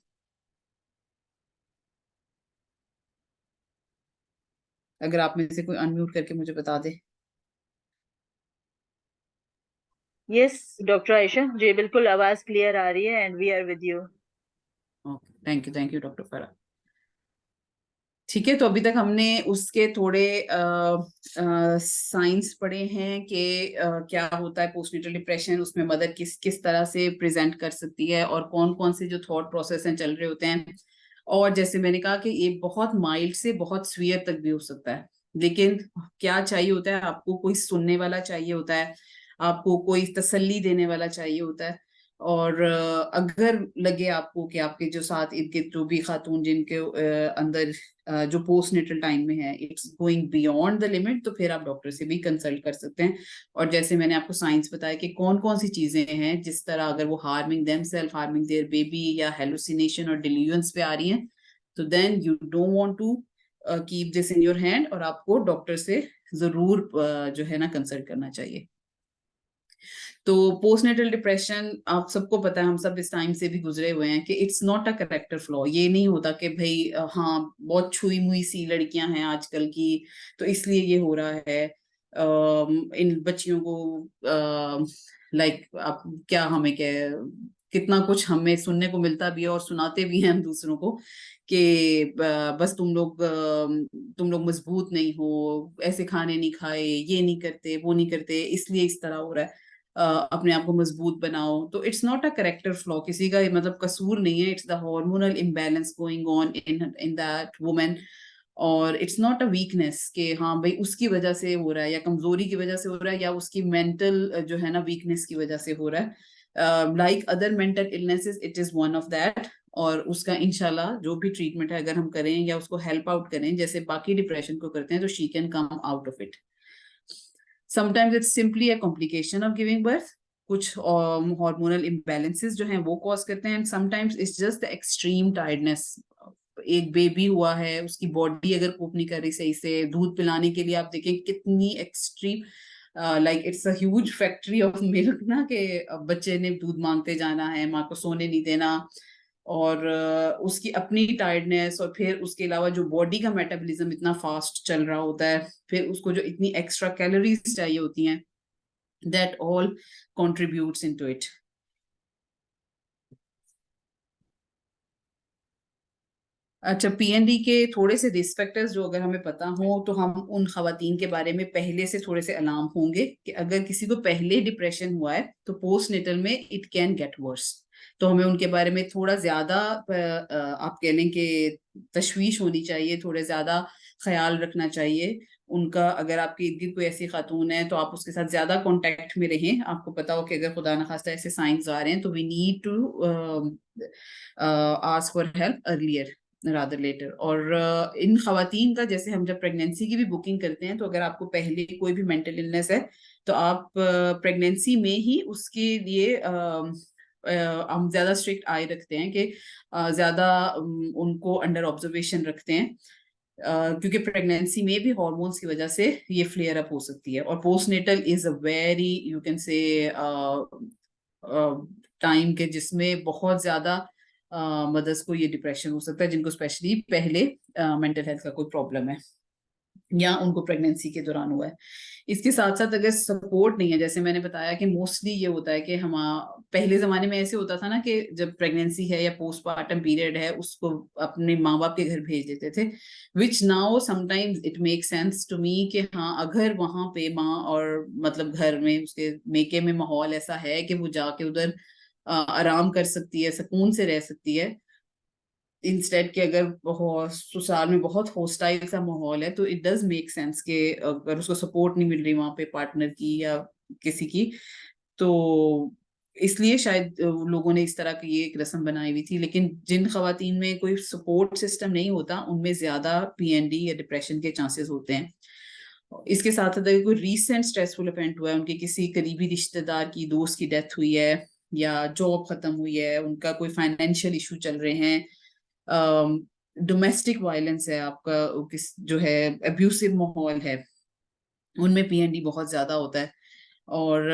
अगर आप में से कोई अनम्यूट करके मुझे बता दे। यस डॉक्टर आयशा जी, बिल्कुल आवाज क्लियर आ रही है, and we are with you. Okay, thank you doctor Farah. ठीक है, तो अभी तक हमने उसके थोड़े साइंस पढ़े हैं कि क्या होता है पोस्टनेटल डिप्रेशन, उसमें मदर किस किस तरह से प्रेजेंट कर सकती है, और कौन कौन से जो थॉट प्रोसेस हैं चल रहे होते हैं। और जैसे मैंने कहा कि ये बहुत माइल्ड से बहुत सीवियर तक भी हो सकता है, लेकिन क्या चाहिए होता है आपको? कोई सुनने वाला चाहिए होता है, आपको कोई तसल्ली देने वाला चाहिए होता है। और अगर लगे आपको कि आपके जो साथ इनके जो भी खातून जिनके अंदर जो पोस्ट नेटल टाइम में है, it's going beyond the limit, तो फिर आप डॉक्टर से भी कंसल्ट कर सकते हैं। और जैसे मैंने आपको साइंस बताया कि कौन कौन सी चीजें हैं, जिस तरह अगर वो harming themselves, harming their baby, या हेलुसिनेशन और डिल्यूजन्स पे आ रही हैं, तो then you don't want to keep this in your hand, और आपको डॉक्टर से जरूर जो है ना कंसल्ट करना चाहिए। तो पोस्टनेटल डिप्रेशन आप सबको पता है, हम सब इस टाइम से भी गुजरे हुए हैं, कि it's not a character flaw. ये नहीं होता कि भाई हाँ बहुत छुई मुई सी लड़कियां हैं आजकल की, तो इसलिए ये हो रहा है। इन बच्चियों को लाइक आप क्या, हमें क्या, कितना कुछ हमें सुनने को मिलता भी है और सुनाते भी हैं हम दूसरों को कि बस तुम लोग मजबूत नहीं हो, ऐसे खाने नहीं खाए, ये नहीं करते, वो नहीं करते, इसलिए इस तरह हो रहा है। अपने आप को मजबूत बनाओ, तो it's not a character flaw, किसी का मतलब कसूर नहीं है, it's the hormonal imbalance going on in that woman. और इट्स नॉट अ वीकनेस कि हाँ भाई उसकी वजह से हो रहा है या कमजोरी की वजह से हो रहा है या उसकी मेंटल जो है ना वीकनेस की वजह से हो रहा है। Like other mental illnesses it is one of that. और उसका इंशाल्लाह जो भी ट्रीटमेंट है अगर हम करें या उसको हेल्प आउट करें जैसे बाकी डिप्रेशन को करते हैं तो she can come out of it. Sometimes it's simply a complication of giving birth, कुछ हार्मोनल इम्बैलेंसेस जो हैं वो कॉज करते हैं, and sometimes it's just the extreme tiredness. एक बेबी हुआ है, उसकी बॉडी अगर कोप नहीं कर रही सही से, दूध पिलाने के लिए आप देखें कितनी extreme, like it's a huge factory of milk ना, कि बच्चे ने दूध मांगते जाना है, माँ को सोने नहीं देना, और उसकी अपनी टायर्डनेस, और फिर उसके अलावा जो बॉडी का मेटाबॉलिज्म इतना फास्ट चल रहा होता है, फिर उसको जो इतनी एक्स्ट्रा कैलोरीज चाहिए होती हैं, that all contributes into it. अच्छा, पीएनडी के थोड़े से रिस्क फैक्टर्स जो अगर हमें पता हो तो हम उन खवातीन के बारे में पहले से थोड़े से अलार्म होंगे कि अगर किसी को पहले डिप्रेशन हुआ है तो पोस्टनेटल में इट कैन गेट वर्स। तो हमें उनके बारे में थोड़ा ज्यादा आप कह लें कि तशवीश होनी चाहिए, थोड़े ज्यादा ख्याल रखना चाहिए उनका। अगर आपके इर्द गिर्द कोई ऐसी खातून है तो आप उसके साथ ज्यादा कांटेक्ट में रहें। आपको पता हो कि अगर खुदा न खास्ता ऐसे साइंस आ रहे हैं तो we need to ask for help earlier rather later. और इन खवातीन का जैसे हम जब प्रेगनेंसी की भी बुकिंग करते हैं तो अगर आपको पहले कोई भी मेंटल इलनेस है तो आप प्रेगनेंसी में ही उसके लिए हम ज्यादा स्ट्रिक्ट आई रखते हैं कि ज्यादा उनको अंडर ऑब्जर्वेशन रखते हैं, क्योंकि प्रेगनेंसी में भी हॉर्मोन्स की वजह से ये फ्लेयर अप हो सकती है। और postnatal is a very you can से टाइम के जिसमें बहुत ज्यादा मदर्स को ये डिप्रेशन हो सकता है जिनको स्पेशली पहले मेंटल हेल्थ का कोई प्रॉब्लम है या उनको प्रेगनेंसी के दौरान हुआ है। इसके साथ साथ अगर सपोर्ट नहीं है, जैसे मैंने बताया कि मोस्टली ये होता है कि हम पहले जमाने में ऐसे होता था ना कि जब प्रेगनेंसी है या पोस्टमार्टम पीरियड है उसको अपने माँ बाप के घर भेज देते थे, which now sometimes it make sense to me कि हाँ अगर वहां पे माँ और मतलब घर में उसके मेके में माहौल ऐसा है कि वो जाके उधर आराम कर सकती है, सुकून से रह सकती है, इंस्टेड के अगर ससुराल में बहुत होस्टाइल सा माहौल है तो इट डज मेक सेंस कि अगर उसको सपोर्ट नहीं मिल रही वहां पे पार्टनर की या किसी की, तो इसलिए शायद लोगों ने इस तरह की ये एक रस्म बनाई हुई थी। लेकिन जिन खवातीन में कोई सपोर्ट सिस्टम नहीं होता उनमें ज्यादा पीएनडी या डिप्रेशन के चांसेस होते हैं। इसके साथ साथ अगर कोई रीसेंट स्ट्रेसफुल इवेंट हुआ है, उनके किसी करीबी रिश्तेदार की दोस्त की डेथ हुई है या जॉब खत्म हुई है, उनका कोई फाइनेंशियल इशू चल रहे हैं, डोमेस्टिक वायलेंस है आपका, किस जो है अब्यूसिव माहौल है, उनमें पीएनडी बहुत ज्यादा होता है। और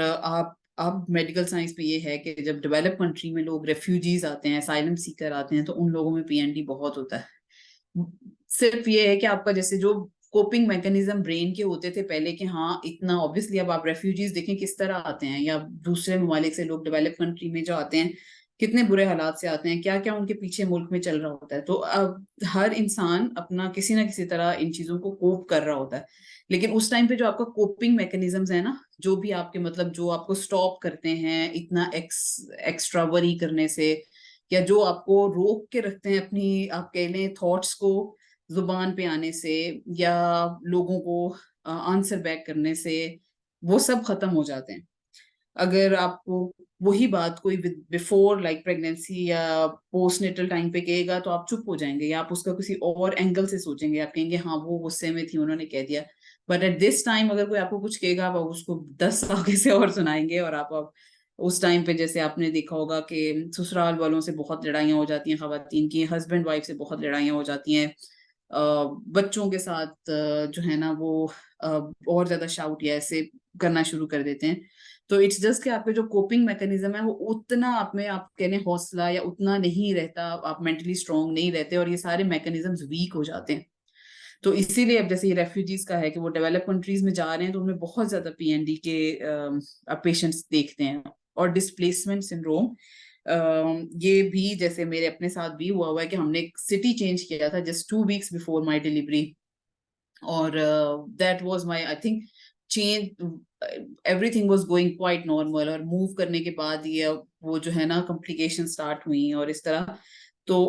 आप मेडिकल साइंस पे ये है कि जब डेवलप कंट्री में लोग रेफ्यूजीज आते हैं, असाइलम सीकर आते हैं, तो उन लोगों में पीएनडी बहुत होता है। सिर्फ ये है कि आपका जैसे जो कोपिंग मैकेनिज्म ब्रेन के होते थे पहले कि हाँ इतना ऑब्वियसली, अब आप रेफ्यूजीज देखें किस तरह आते हैं या दूसरे ममालिक से लोग डेवलप कंट्री में जो आते हैं कितने बुरे हालात से आते हैं, क्या क्या उनके पीछे मुल्क में चल रहा होता है। तो अब हर इंसान अपना किसी ना किसी तरह इन चीजों को कोप कर रहा होता है, लेकिन उस टाइम पे जो आपका कोपिंग मैकेनिज्म्स है ना, जो भी आपके मतलब जो आपको स्टॉप करते हैं इतना एक्स्ट्रा वरी करने से, या जो आपको रोक के रखते हैं अपनी आप कह लें थॉट्स को जुबान पे आने से या लोगों को आंसर बैक करने से, वो सब खत्म हो जाते हैं। अगर आपको वही बात कोई बिफोर लाइक प्रेगनेंसी या पोस्टनेटल टाइम पे कहेगा तो आप चुप हो जाएंगे या आप उसका किसी और एंगल से सोचेंगे, आप कहेंगे हाँ वो गुस्से में थी उन्होंने कह दिया। बट एट दिस टाइम अगर कोई आपको कुछ कहेगा आप उसको 10 आगे से और सुनाएंगे। और आप उस टाइम पे जैसे आपने देखा होगा कि ससुराल वालों से बहुत लड़ाइयाँ हो जाती हैं, खवातीन की हस्बैंड वाइफ से बहुत लड़ाइयाँ हो जाती हैं, बच्चों के साथ जो है ना वो और ज्यादा शाउट या ऐसे करना शुरू कर देते हैं। तो इट्स जस्ट कि आपके जो कोपिंग मैकेनिज्म है वो उतना आप में आप कहने हौसला या उतना नहीं रहता, आप मेंटली स्ट्रांग नहीं रहते और ये सारे मैकेनिज्म्स वीक हो जाते हैं। तो इसीलिए अब जैसे ये रेफ्यूजीज का है कि वो डेवलप कंट्रीज में जा रहे हैं तो उनमें बहुत ज्यादा पीएनडी के पेशेंट्स देखते हैं। और डिस्प्लेसमेंट सिंड्रोम ये भी जैसे मेरे अपने साथ भी हुआ है कि हमने एक सिटी चेंज किया था just 2 weeks before my delivery, और that was my I think change, everything was going quite normal, और मूव करने के बाद ये वो जो है ना कॉम्प्लिकेशन स्टार्ट हुई और इस तरह। तो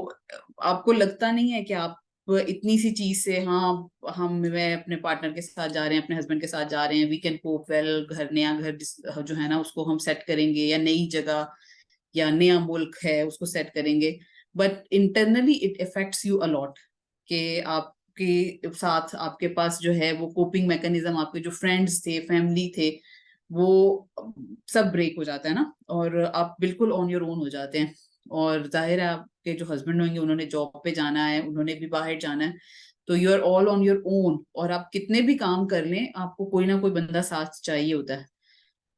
आपको लगता नहीं है कि आप इतनी सी चीज से, हाँ हम मैं अपने पार्टनर के साथ जा रहे हैं, अपने हस्बैंड के साथ जा रहे हैं, वी कैन कोप वेल, घर नया घर जो है ना उसको हम सेट करेंगे, या नई जगह या नया मुल्क है उसको सेट करेंगे, but internally it affects you a lot. कि आपके साथ आपके पास जो है वो कोपिंग मैकेनिज्म, आपके जो फ्रेंड्स थे, फैमिली थे, वो सब ब्रेक हो जाता है ना, और आप बिल्कुल ऑन योर ओन हो जाते हैं। और जाहिर है आपके जो हस्बैंड होंगे उन्होंने जॉब पे जाना है, उन्होंने भी बाहर जाना है, तो you are all on your own. और आप कितने भी काम कर लें, आपको कोई ना कोई बंदा साथ चाहिए होता है।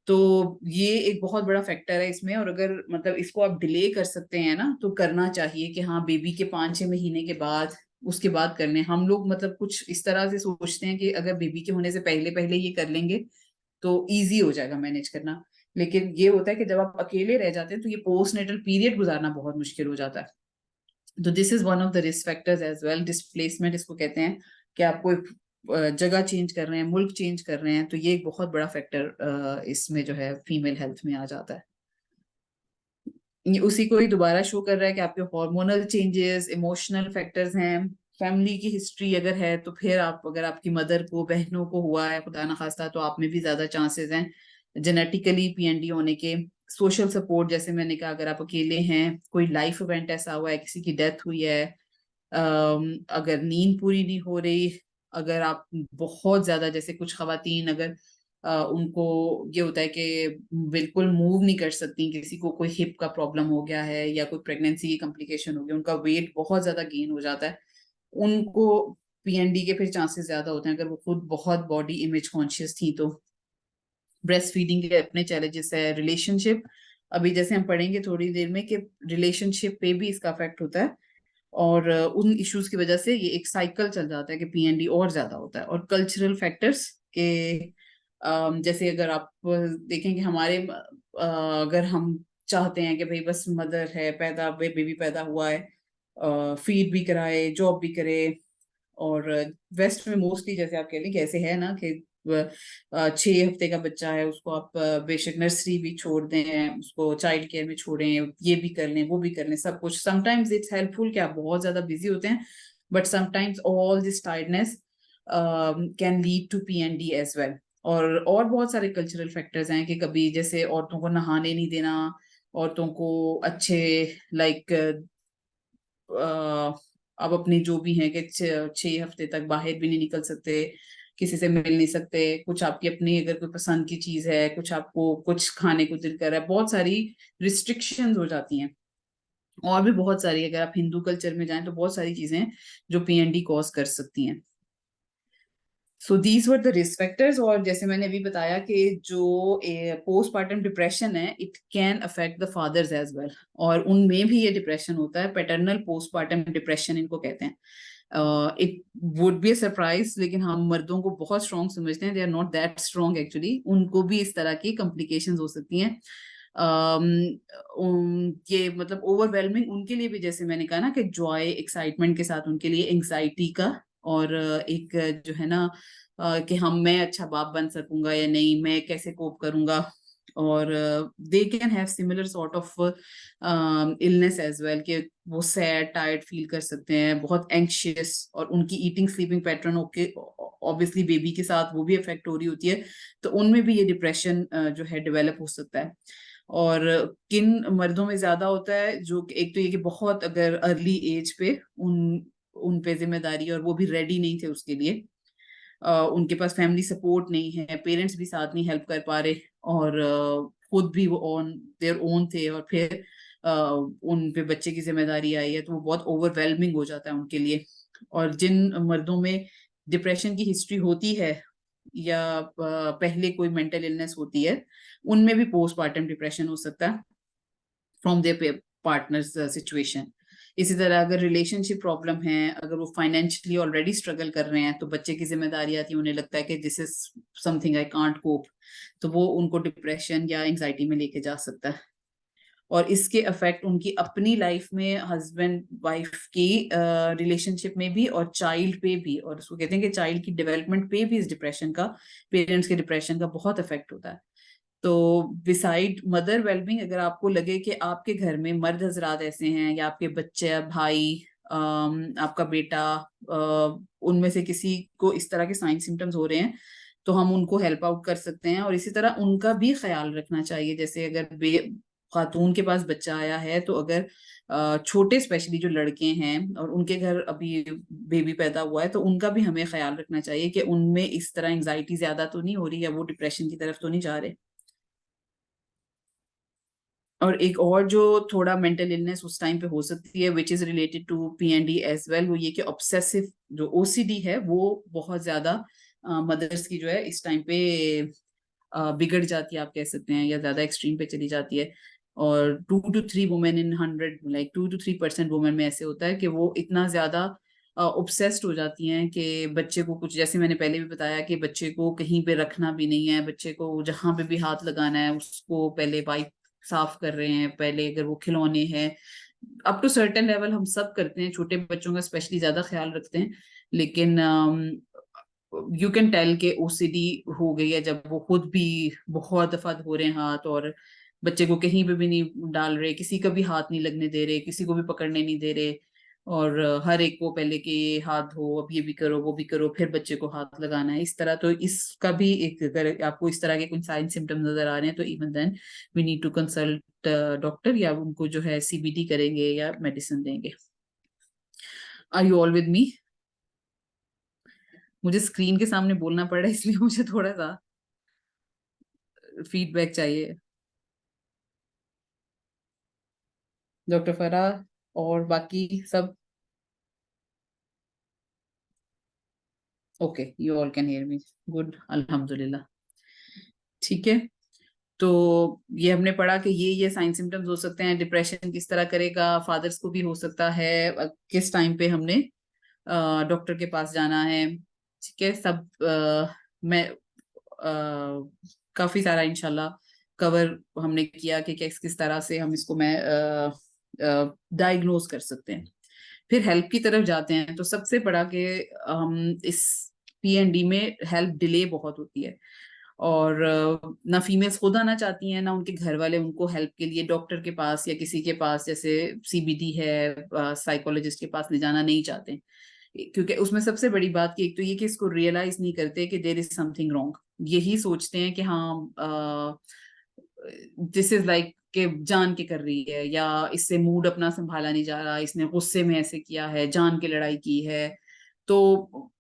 तो ये एक बहुत बड़ा फैक्टर है इसमें। और अगर मतलब इसको आप डिले कर सकते हैं ना, तो करना चाहिए कि हाँ बेबी के 5-6 महीने के बाद, उसके बाद करने। हम लोग मतलब कुछ इस तरह से सोचते हैं कि अगर बेबी के होने से पहले पहले ये कर लेंगे तो इजी हो जाएगा मैनेज करना। लेकिन ये होता है कि जब आप अकेले रह जाते हैं तो ये पोस्टनेटल पीरियड गुजारना बहुत मुश्किल हो जाता है। तो this is one of the risk factors as well. Displacement इसको कहते हैं, कि आप कोई जगह चेंज कर रहे हैं, मुल्क चेंज कर रहे हैं, तो ये एक बहुत बड़ा फैक्टर इसमें जो है फीमेल हेल्थ में आ जाता है। ये उसी को ही दोबारा शो कर रहा है कि आपके हार्मोनल चेंजेस, इमोशनल फैक्टर्स हैं, फैमिली की हिस्ट्री अगर है, तो फिर आप अगर आपकी मदर को, बहनों को हुआ है खुदा ना खास्ता, तो आप में भी ज्यादा चांसेस हैं जेनेटिकली पीएनडी होने के। सोशल सपोर्ट, जैसे मैंने कहा, अगर आप अकेले हैं, कोई लाइफ इवेंट ऐसा हुआ है, किसी की डेथ हुई है, अगर नींद पूरी नहीं हो रही, अगर आप बहुत ज्यादा, जैसे कुछ खवातीन अगर उनको ये होता है कि बिल्कुल मूव नहीं कर सकती, किसी को कोई हिप का प्रॉब्लम हो गया है या कोई प्रेगनेंसी की कॉम्प्लिकेशन हो गई, उनका वेट बहुत ज्यादा गेन हो जाता है, उनको पीएनडी के फिर चांसेस ज्यादा होते हैं, अगर वो खुद बहुत बॉडी इमेज कॉन्शियस थी तो। ब्रेस्ट फीडिंग के अपने चैलेंजेस है। रिलेशनशिप, अभी जैसे हम पढ़ेंगे थोड़ी देर में कि रिलेशनशिप पे भी इसका इफेक्ट होता है, और उन इश्यूज की वजह से ये एक साइकिल चल जाता है कि पीएनडी और ज्यादा होता है। और कल्चरल फैक्टर्स के जैसे अगर आप देखें कि हमारे अगर हम चाहते हैं कि भाई बस मदर है, पैदा बेबी पैदा हुआ है, फीड भी कराए, जॉब भी करे, और वेस्ट में मोस्टली जैसे आप कह लें कि ऐसे है ना कि 6 हफ्ते का बच्चा है, उसको आप बेशक नर्सरी भी छोड़ दें, उसको चाइल्ड केयर में छोड़ें, ये भी कर लें, वो भी कर लें, सब कुछ। समटाइम्स इट्स हेल्पफुल कि आप बहुत ज्यादा बिजी होते हैं, but sometimes all this tiredness can lead to PND as well. और बहुत सारे कल्चरल फैक्टर्स हैं कि कभी जैसे औरतों को नहाने नहीं देना, औरतों को अच्छे लाइक अब अपने जो भी हैं कि 6 हफ्ते तक बाहर भी नहीं निकल सकते, किसी से मिल नहीं सकते, कुछ आपकी अपनी अगर कोई पसंद की चीज है, कुछ आपको कुछ खाने को दिल कर रहा है, बहुत सारी रिस्ट्रिक्शंस हो जाती हैं। और भी बहुत सारी, अगर आप हिंदू कल्चर में जाएं तो बहुत सारी चीजें हैं जो पीएनडी कॉज कर सकती हैं। So these were the risk factors. और जैसे मैंने अभी बताया कि जो पोस्टपार्टम डिप्रेशन है, it can affect the father's age well, और उनमें भी ये डिप्रेशन होता है, पैटर्नल पोस्टपार्टम डिप्रेशन इनको कहते हैं। It would be a surprise, लेकिन हम मर्दों को बहुत स्ट्रॉन्ग समझते हैं, they are not that strong actually, उनको भी इस तरह की कॉम्प्लिकेशंस हो सकती हैं। ये मतलब ओवरवेलमिंग उनके लिए भी, जैसे मैंने कहा ना कि जॉय एक्साइटमेंट के साथ उनके लिए एंग्जाइटी का, और एक जो है ना कि हम मैं अच्छा बाप बन सकूंगा या नहीं, मैं कैसे कोप करूंगा, और they can have similar sort of illness as well, कि वो सैड टायर्ड फील कर सकते हैं, बहुत एंग्शियस, और उनकी eating sleeping pattern okay obviously baby के साथ वो भी अफेक्ट हो रही होती है, तो उनमें भी ये डिप्रेशन जो है डेवलप हो सकता है। और किन मर्दों में ज्यादा होता है, जो एक तो ये कि बहुत अगर अर्ली एज पे उन पे जिम्मेदारी, और वो भी रेडी नहीं थे उसके लिए, उनके पास फैमिली सपोर्ट नहीं है, पेरेंट्स भी साथ नहीं हेल्प कर पा रहे, और खुद भी वो ऑन देयर ओन थे, और फिर उन पे बच्चे की जिम्मेदारी आई है, तो वो बहुत ओवरवेलमिंग हो जाता है उनके लिए। और जिन मर्दों में डिप्रेशन की हिस्ट्री होती है, या पहले कोई मेंटल इलनेस होती है, उनमें भी पोस्टपार्टम डिप्रेशन हो सकता है फ्रॉम देयर पार्टनर्स सिचुएशन। इसी तरह अगर रिलेशनशिप प्रॉब्लम है, अगर वो फाइनेंशियली ऑलरेडी स्ट्रगल कर रहे हैं, तो बच्चे की जिम्मेदारी आती है, उन्हें लगता है कि this is something I can't cope, तो वो उनको डिप्रेशन या एंजाइटी में लेके जा सकता है। और इसके इफेक्ट उनकी अपनी लाइफ में, हस्बैंड वाइफ की रिलेशनशिप में भी और चाइल्ड पे भी, और उसको कहते हैं कि चाइल्ड की डेवलपमेंट पे भी इस डिप्रेशन का, पेरेंट्स के डिप्रेशन का बहुत इफेक्ट होता है। तो बिसाइड मदर वेलबींग, अगर आपको लगे कि आपके घर में मर्द हजरात ऐसे हैं या आपके बच्चे, भाई, आपका बेटा, उनमें से किसी को इस तरह के साइन सिम्टम्स हो रहे हैं, तो हम उनको हेल्प आउट कर सकते हैं। और इसी तरह उनका भी ख्याल रखना चाहिए। जैसे अगर खातून के पास बच्चा आया है, तो अगर छोटे स्पेशली जो लड़के हैं और उनके घर अभी बेबी पैदा हुआ है, तो उनका भी हमें ख्याल रखना चाहिए कि उनमें इस तरह एंजाइटी ज्यादा तो नहीं हो रही, या वो डिप्रेशन की तरफ तो नहीं जा रहे। और एक और जो थोड़ा मेंटल इलनेस उस टाइम पे हो सकती है, which is related to PND as well, वो ये कि ऑब्सेसिव जो ओसीडी है वो बहुत ज्यादा मदर्स की जो है इस टाइम पे बिगड़ जाती है, आप कह सकते हैं, या ज्यादा एक्सट्रीम पे चली जाती है। और 2 to 3 women in 100, like 2 to 3% women में ऐसे होता है कि वो इतना ज्यादा ऑब्सेस्ड हो जाती हैं कि बच्चे को कुछ, जैसे मैंने पहले भी बताया कि बच्चे को कहीं पे रखना भी नहीं है, बच्चे को जहां पे भी हाथ लगाना है उसको पहले वाइप साफ कर रहे हैं, पहले अगर वो खिलौने हैं, अप टू सर्टेन लेवल हम सब करते हैं, छोटे बच्चों का स्पेशली ज्यादा ख्याल रखते हैं। लेकिन यू कैन टेल के ओसीडी हो गई है जब वो खुद भी बहुत दफा धो रहे हैं हाथ, और बच्चे को कहीं पे भी नहीं डाल रहे, किसी का भी हाथ नहीं लगने दे रहे, किसी को भी पकड़ने नहीं दे रहे, और हर एक को पहले के हाथ धो, अब ये भी करो वो भी करो, फिर बच्चे को हाथ लगाना है इस तरह। तो इसका भी एक, अगर आपको इस तरह के कुछ साइन सिम्टम्स नजर आ रहे हैं, तो even then we need to consult doctor, या उनको जो है सीबीटी करेंगे या मेडिसिन देंगे। Are you all with me? मुझे स्क्रीन के सामने बोलना पड़ रहा है, इसलिए मुझे थोड़ा सा फीडबैक चाहिए। डॉक्टर फराह और बाकी सब okay? You all can hear me? Good, अल्हम्दुलिल्लाह। ठीक है, तो ये हमने पढ़ा कि ये साइन सिम्टम्स हो सकते हैं। डिप्रेशन किस तरह करेगा, फादर्स को भी हो सकता है, किस टाइम पे हमने डॉक्टर के पास जाना है। ठीक है, सब मैं काफी सारा इंशाल्लाह कवर हमने किया कि किस किस तरह से हम इसको मैं डायग्नोज कर सकते हैं। फिर हेल्प की तरफ जाते हैं, तो सबसे बड़ा कि हम इस पीएनडी में हेल्प डिले बहुत होती है, और ना फीमेल्स खुद आना चाहती हैं, ना उनके घर वाले उनको हेल्प के लिए डॉक्टर के पास या किसी के पास, जैसे सीबीटी है, साइकोलॉजिस्ट के पास ले जाना नहीं चाहते। क्योंकि उसमें सबसे बड़ी बात की एक तो ये कि इसको रियलाइज नहीं करते कि देयर इज समथिंग रॉन्ग। यही सोचते हैं कि हाँ दिस इज लाइक कि जान के कर रही है, या इससे मूड अपना संभाला नहीं जा रहा, इसने गुस्से में ऐसे किया है, जान के लड़ाई की है। तो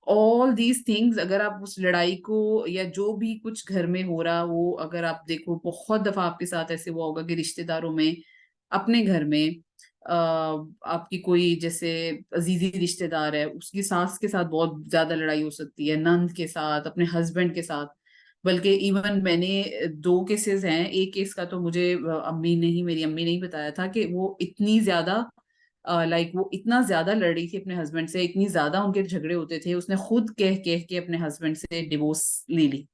ऑल दीज थिंग्स, अगर आप उस लड़ाई को या जो भी कुछ घर में हो रहा, वो अगर आप देखो, बहुत दफा आपके साथ ऐसे हुआ होगा कि रिश्तेदारों में, अपने घर में आपकी कोई जैसे अजीजी रिश्तेदार है, उसकी सास के साथ बहुत ज्यादा लड़ाई हो सकती है, नंद के साथ, अपने हस्बैंड के साथ। बल्कि इवन मैंने 2 केसेस हैं, एक केस का तो मुझे मेरी अम्मी ने ही बताया था कि वो इतनी ज्यादा लाइक वो इतना ज्यादा लड़ रही थी अपने हस्बैंड से, इतनी ज्यादा उनके झगड़े होते थे, उसने खुद कह कह के अपने हस्बैंड से डिवोर्स ले ली।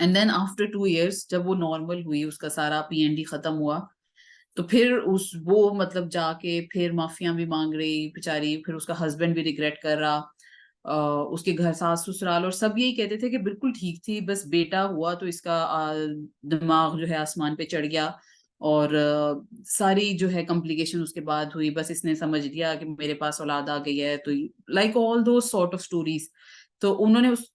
एंड देन आफ्टर 2 years जब वो नॉर्मल हुई, उसका सारा पीएनडी खत्म हुआ, तो फिर उस वो मतलब जाके फिर माफिया भी मांग रही बेचारी, फिर उसका हस्बैंड भी रिग्रेट कर रहा, उसके घर सास ससुराल और सब यही कहते थे कि बिल्कुल ठीक थी, बस बेटा हुआ तो इसका दिमाग जो है आसमान पे चढ़ गया, और सारी जो है कॉम्प्लिकेशन उसके बाद हुई, बस इसने समझ लिया कि मेरे पास औलाद आ गई है, तो लाइक ऑल दो सॉर्ट ऑफ स्टोरीज। तो उन्होंने उस,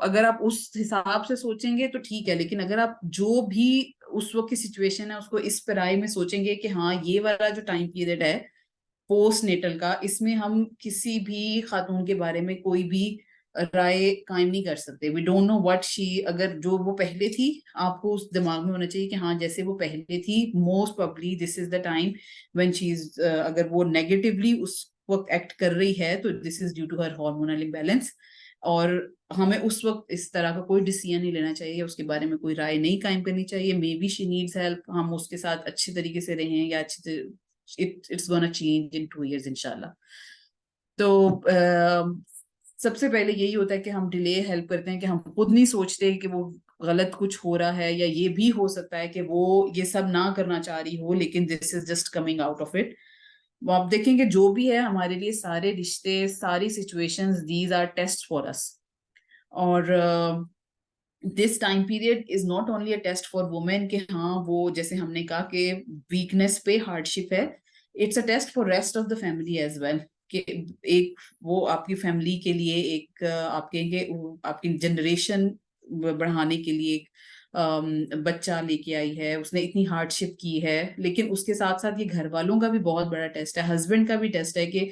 अगर आप उस हिसाब से सोचेंगे तो ठीक है, लेकिन अगर आप जो भी उस वक्त की सिचुएशन है उसको इस पराई में सोचेंगे कि हाँ ये वाला जो टाइम पीरियड है पोस्ट नेटल का, इसमें हम किसी भी खातून के बारे में कोई भी राय कायम नहीं कर सकते। We don't know what she, अगर जो वो पहले थी, आपको उस दिमाग में होना चाहिए कि हाँ जैसे वो पहले थी, most probably this is the time when she is, अगर वो नेगेटिवली उस वक्त एक्ट कर रही है, तो this is due to her hormonal imbalance. और हमें उस वक्त इस तरह का कोई डिसीजन नहीं लेना चाहिए, उसके बारे में कोई राय नहीं कायम करनी चाहिए। May be she needs help, हम उसके साथ अच्छे तरीके से रहें, या it's gonna change in 2 years इंशाल्लाह। तो सबसे पहले यही होता है कि हम डिले हेल्प करते हैं, कि हम खुद नहीं सोचते कि वो गलत कुछ हो रहा है, या ये भी हो सकता है कि वो ये सब ना करना चाह रही हो लेकिन this is just coming out of it. वो आप देखेंगे जो भी है हमारे लिए, सारे रिश्ते, सारी situations, these are test for us. और this time period is not only a test for women कि हाँ वो जैसे हमने कहा कि वीकनेस पे हार्डशिप है, it's a test for rest of the family as well. कि एक वो आपकी फैमिली के लिए एक आपकी जनरेशन बढ़ाने के लिए एक बच्चा लेके आई है, उसने इतनी हार्डशिप की है, लेकिन उसके साथ साथ ये घर वालों का भी बहुत बड़ा टेस्ट है, हस्बैंड का भी टेस्ट है कि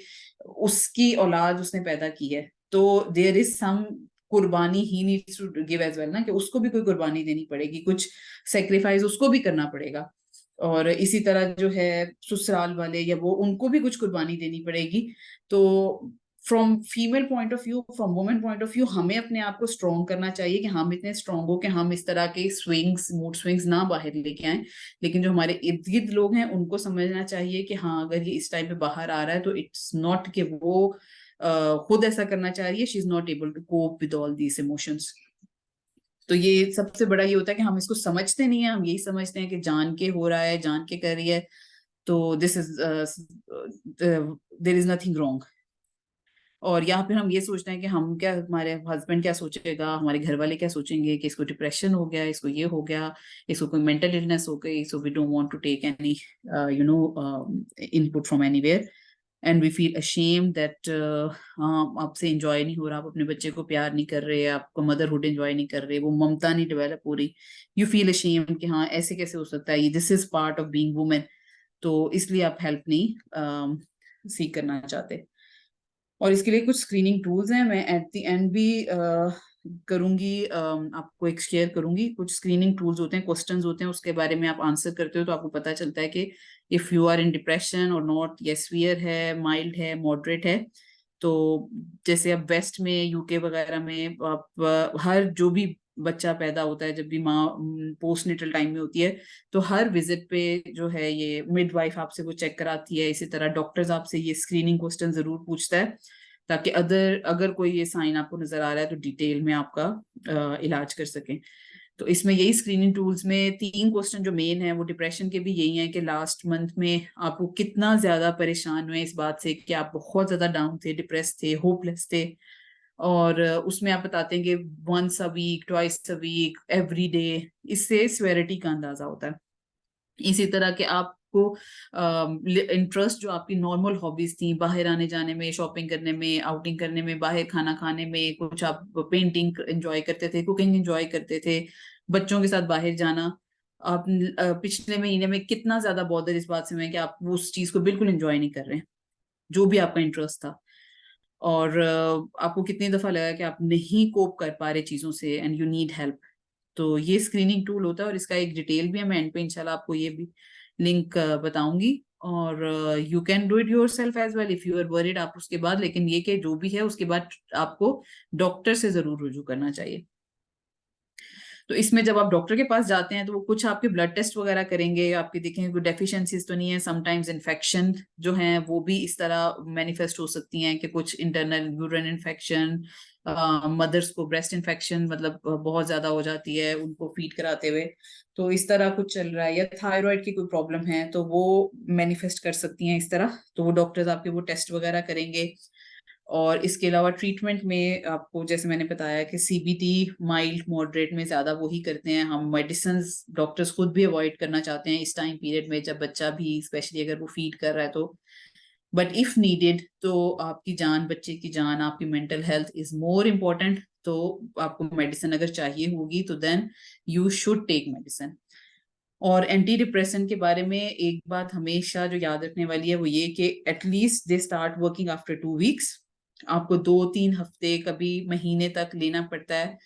उसकी औलाद उसने पैदा की है, तो देयर इज सम कुर्बानी he needs to give as well ना, कि उसको भी कोई कुर्बानी देनी पड़ेगी, कुछ सेक्रीफाइस उसको भी करना पड़ेगा। और इसी तरह जो है ससुराल वाले या वो, उनको भी कुछ कुर्बानी देनी पड़ेगी। तो from female point of view, from women point of view, हमें अपने आप को स्ट्रॉन्ग करना चाहिए कि हम इतने स्ट्रॉन्ग हो कि हम इस तरह के स्विंग्स, मूड स्विंग्स ना बाहर लेके आए। लेकिन जो हमारे इर्द गिर्द लोग हैं उनको समझना चाहिए कि हाँ अगर ये इस टाइम पे बाहर आ रहा है तो इट्स नॉट कि वो खुद ऐसा करना चाह रही है, she is not able to cope with all these emotions. तो ये सबसे बड़ा ये होता है कि हम इसको समझते नहीं है, हम यही समझते हैं कि जान के हो रहा है, जान के कर रही है, तो this is there is nothing wrong. और यहाँ पे हम ये सोचते हैं कि हम क्या, हमारे हस्बैंड क्या सोचेगा, हमारे घर वाले क्या सोचेंगे कि इसको डिप्रेशन हो गया, इसको ये हो गया, इसको कोई मेंटल इलनेस हो गई, so we don't want to take any input from anywhere, and we feel ashamed that आपसे एंजॉय नहीं हो रहा, आप अपने बच्चे को प्यार नहीं कर रहे, आपको मदरहुड एंजॉय नहीं कर रहे, वो ममता नहीं डेवलप हो रही, यू फील अशेम कि हाँ ऐसे कैसे हो सकता है, this is part of being women. तो इसलिए आप हेल्प नहीं सीख करना चाहते। और इसके लिए कुछ स्क्रीनिंग टूल्स हैं, मैं एट द एंड भी करूंगी, आपको एक शेयर करूंगी। कुछ स्क्रीनिंग टूल्स होते हैं, क्वेश्चंस होते हैं, उसके बारे में आप आंसर करते हो तो आपको पता चलता है कि if you are in depression और नॉट, या सीवियर है, माइल्ड है, मॉडरेट है। तो जैसे अब वेस्ट में, यूके वगैरह में, आप हर जो भी बच्चा पैदा होता है, जब भी माँ पोस्ट नेटल टाइम में होती है, तो हर विजिट पे जो है ये मिडवाइफ आपसे वो चेक कराती है, इसी तरह डॉक्टर्स आपसे ये स्क्रीनिंग क्वेश्चन जरूर पूछता है, ताकि अगर कोई ये साइन आपको नजर आ रहा है तो डिटेल में आपका इलाज कर सकें। तो इसमें यही स्क्रीनिंग टूल्स में 3 क्वेश्चन जो मेन है वो डिप्रेशन के भी यही है कि लास्ट मंथ में आपको कितना ज्यादा परेशान हुए इस बात से कि आप बहुत ज्यादा डाउन थे, डिप्रेस थे, होपलेस थे। और उसमें आप बताते हैं कि once a week, twice a week, every day, इससे सिवियरिटी का अंदाजा होता है। इसी तरह के आपको इंटरेस्ट, जो आपकी नॉर्मल हॉबीज थी, बाहर आने जाने में, शॉपिंग करने में, आउटिंग करने में, बाहर खाना खाने में, कुछ आप पेंटिंग एंजॉय करते थे, कुकिंग एंजॉय करते थे, बच्चों के साथ बाहर जाना, आप पिछले महीने में कितना ज्यादा बॉदर इस बात से हुए कि आप उस चीज को बिल्कुल एंजॉय नहीं कर रहे हैं, जो भी आपका इंटरेस्ट था। और आपको कितनी दफा लगा कि आप नहीं कोप कर पा रहे चीजों से एंड यू नीड हेल्प। तो ये स्क्रीनिंग टूल होता है, और इसका एक डिटेल भी है, मैं एंड पे इंशाल्लाह आपको ये भी लिंक बताऊंगी। और you can do it yourself as well if you are worried. आप उसके बाद, लेकिन ये कि जो भी है उसके बाद आपको डॉक्टर से जरूर रुजू करना चाहिए। तो इसमें जब आप डॉक्टर के पास जाते हैं तो वो कुछ आपके ब्लड टेस्ट वगैरह करेंगे, आपके देखेंगे कोई डेफिशिएंसीज तो नहीं है। समटाइम्स इन्फेक्शन जो है वो भी इस तरह मैनिफेस्ट हो सकती हैं कि कुछ इंटरनल यूरिन इन्फेक्शन, मदर्स को ब्रेस्ट इन्फेक्शन मतलब बहुत ज्यादा हो जाती है उनको फीड कराते हुए, तो इस तरह कुछ चल रहा है, या थायराइड की कोई प्रॉब्लम है तो वो मैनिफेस्ट कर सकती हैं इस तरह। तो वो डॉक्टर्स आपके वो टेस्ट वगैरह करेंगे। और इसके अलावा ट्रीटमेंट में आपको, जैसे मैंने बताया कि सीबीटी माइल्ड मॉडरेट में ज्यादा वही करते हैं, हम मेडिसिन डॉक्टर्स खुद भी अवॉइड करना चाहते हैं इस टाइम पीरियड में, जब बच्चा भी स्पेशली अगर वो फीड कर रहा है तो। बट इफ नीडेड तो आपकी जान, बच्चे की जान, आपकी mental health is more important, तो आपको मेडिसिन अगर चाहिए होगी तो then you should take medicine. और एंटी डिप्रेशन के बारे में एक बात हमेशा जो याद रखने वाली है वो ये कि at least they start working after 2 weeks. आपको 2-3 हफ्ते, कभी महीने तक लेना पड़ता है,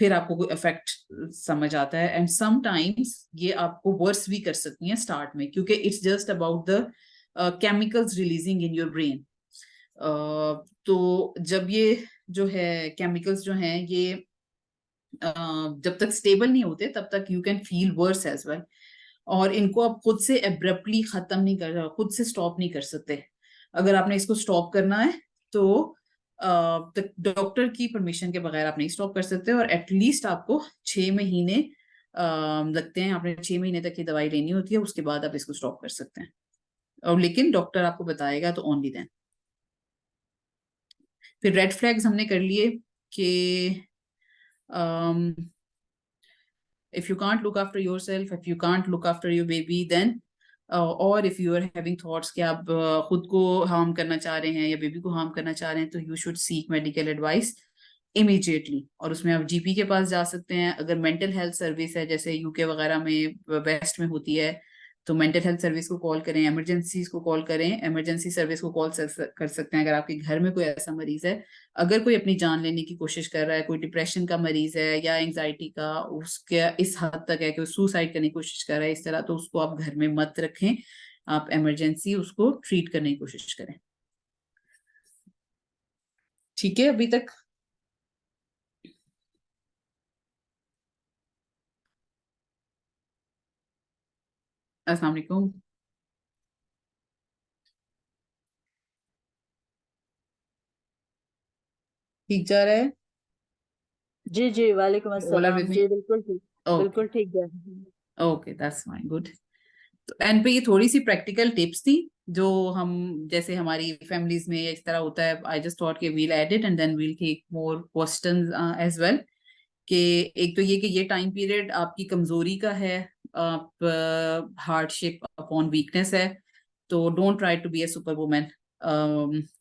फिर आपको कोई इफेक्ट समझ आता है। एंड समटाइम्स ये आपको वर्स भी कर सकती हैं स्टार्ट में, क्योंकि it's just about the chemicals releasing in your brain. तो जब ये जो है केमिकल्स जो हैं ये जब तक स्टेबल नहीं होते तब तक you can feel worse as well. और इनको आप खुद से एब्रप्टली खत्म नहीं कर, खुद से स्टॉप नहीं कर सकते। अगर आपने इसको स्टॉप करना है तो डॉक्टर की परमिशन के बगैर आप नहीं स्टॉप कर सकते, और एटलीस्ट आपको 6 महीने लगते हैं, आपने 6 महीने तक ये दवाई लेनी होती है, उसके बाद आप इसको स्टॉप कर सकते हैं, और लेकिन डॉक्टर आपको बताएगा तो ओनली देन। फिर रेड फ्लैग्स हमने कर लिए कि if you can't look after yourself, if you can't look after your baby, then और if you are having thoughts कि आप खुद को हार्म करना चाह रहे हैं या बेबी को हार्म करना चाह रहे हैं, तो you should seek medical advice immediately। और उसमें आप जीपी के पास जा सकते हैं। अगर मेंटल हेल्थ सर्विस है, जैसे यूके वगैरह में, वेस्ट में होती है, तो मेंटल हेल्थ सर्विस को कॉल करें, इमरजेंसीज को कॉल करें, इमरजेंसी सर्विस को कॉल कर सकते हैं अगर आपके घर में कोई ऐसा मरीज है। अगर कोई अपनी जान लेने की कोशिश कर रहा है, कोई डिप्रेशन का मरीज है या एंजाइटी का, उसके इस हद तक है कि वो सुसाइड करने की कोशिश कर रहा है इस तरह, तो उसको आप घर में मत रखें, आप इमरजेंसी उसको ट्रीट करने की कोशिश करें। ठीक है अभी तक? अस्सलाम वालेकुम। ठीक जा रहा है? जी जी, वालेकुम All are अस्सलाम। with me? जी बिल्कुल ठीक, Okay, बिल्कुल ठीक जा रही है। Okay, that's fine, good. तो एंड पे ये थोड़ी सी प्रैक्टिकल टिप्स थी जो हम, जैसे हमारी फैमिलीज में इस तरह होता है, आई जस्ट थॉट कि we'll add it and then we'll take more questions as well. कि एक तो ये कि ये टाइम पीरियड आपकी कमजोरी का है, आप हार्डशिप अपॉन वीकनेस है, तो don't try to be a super women.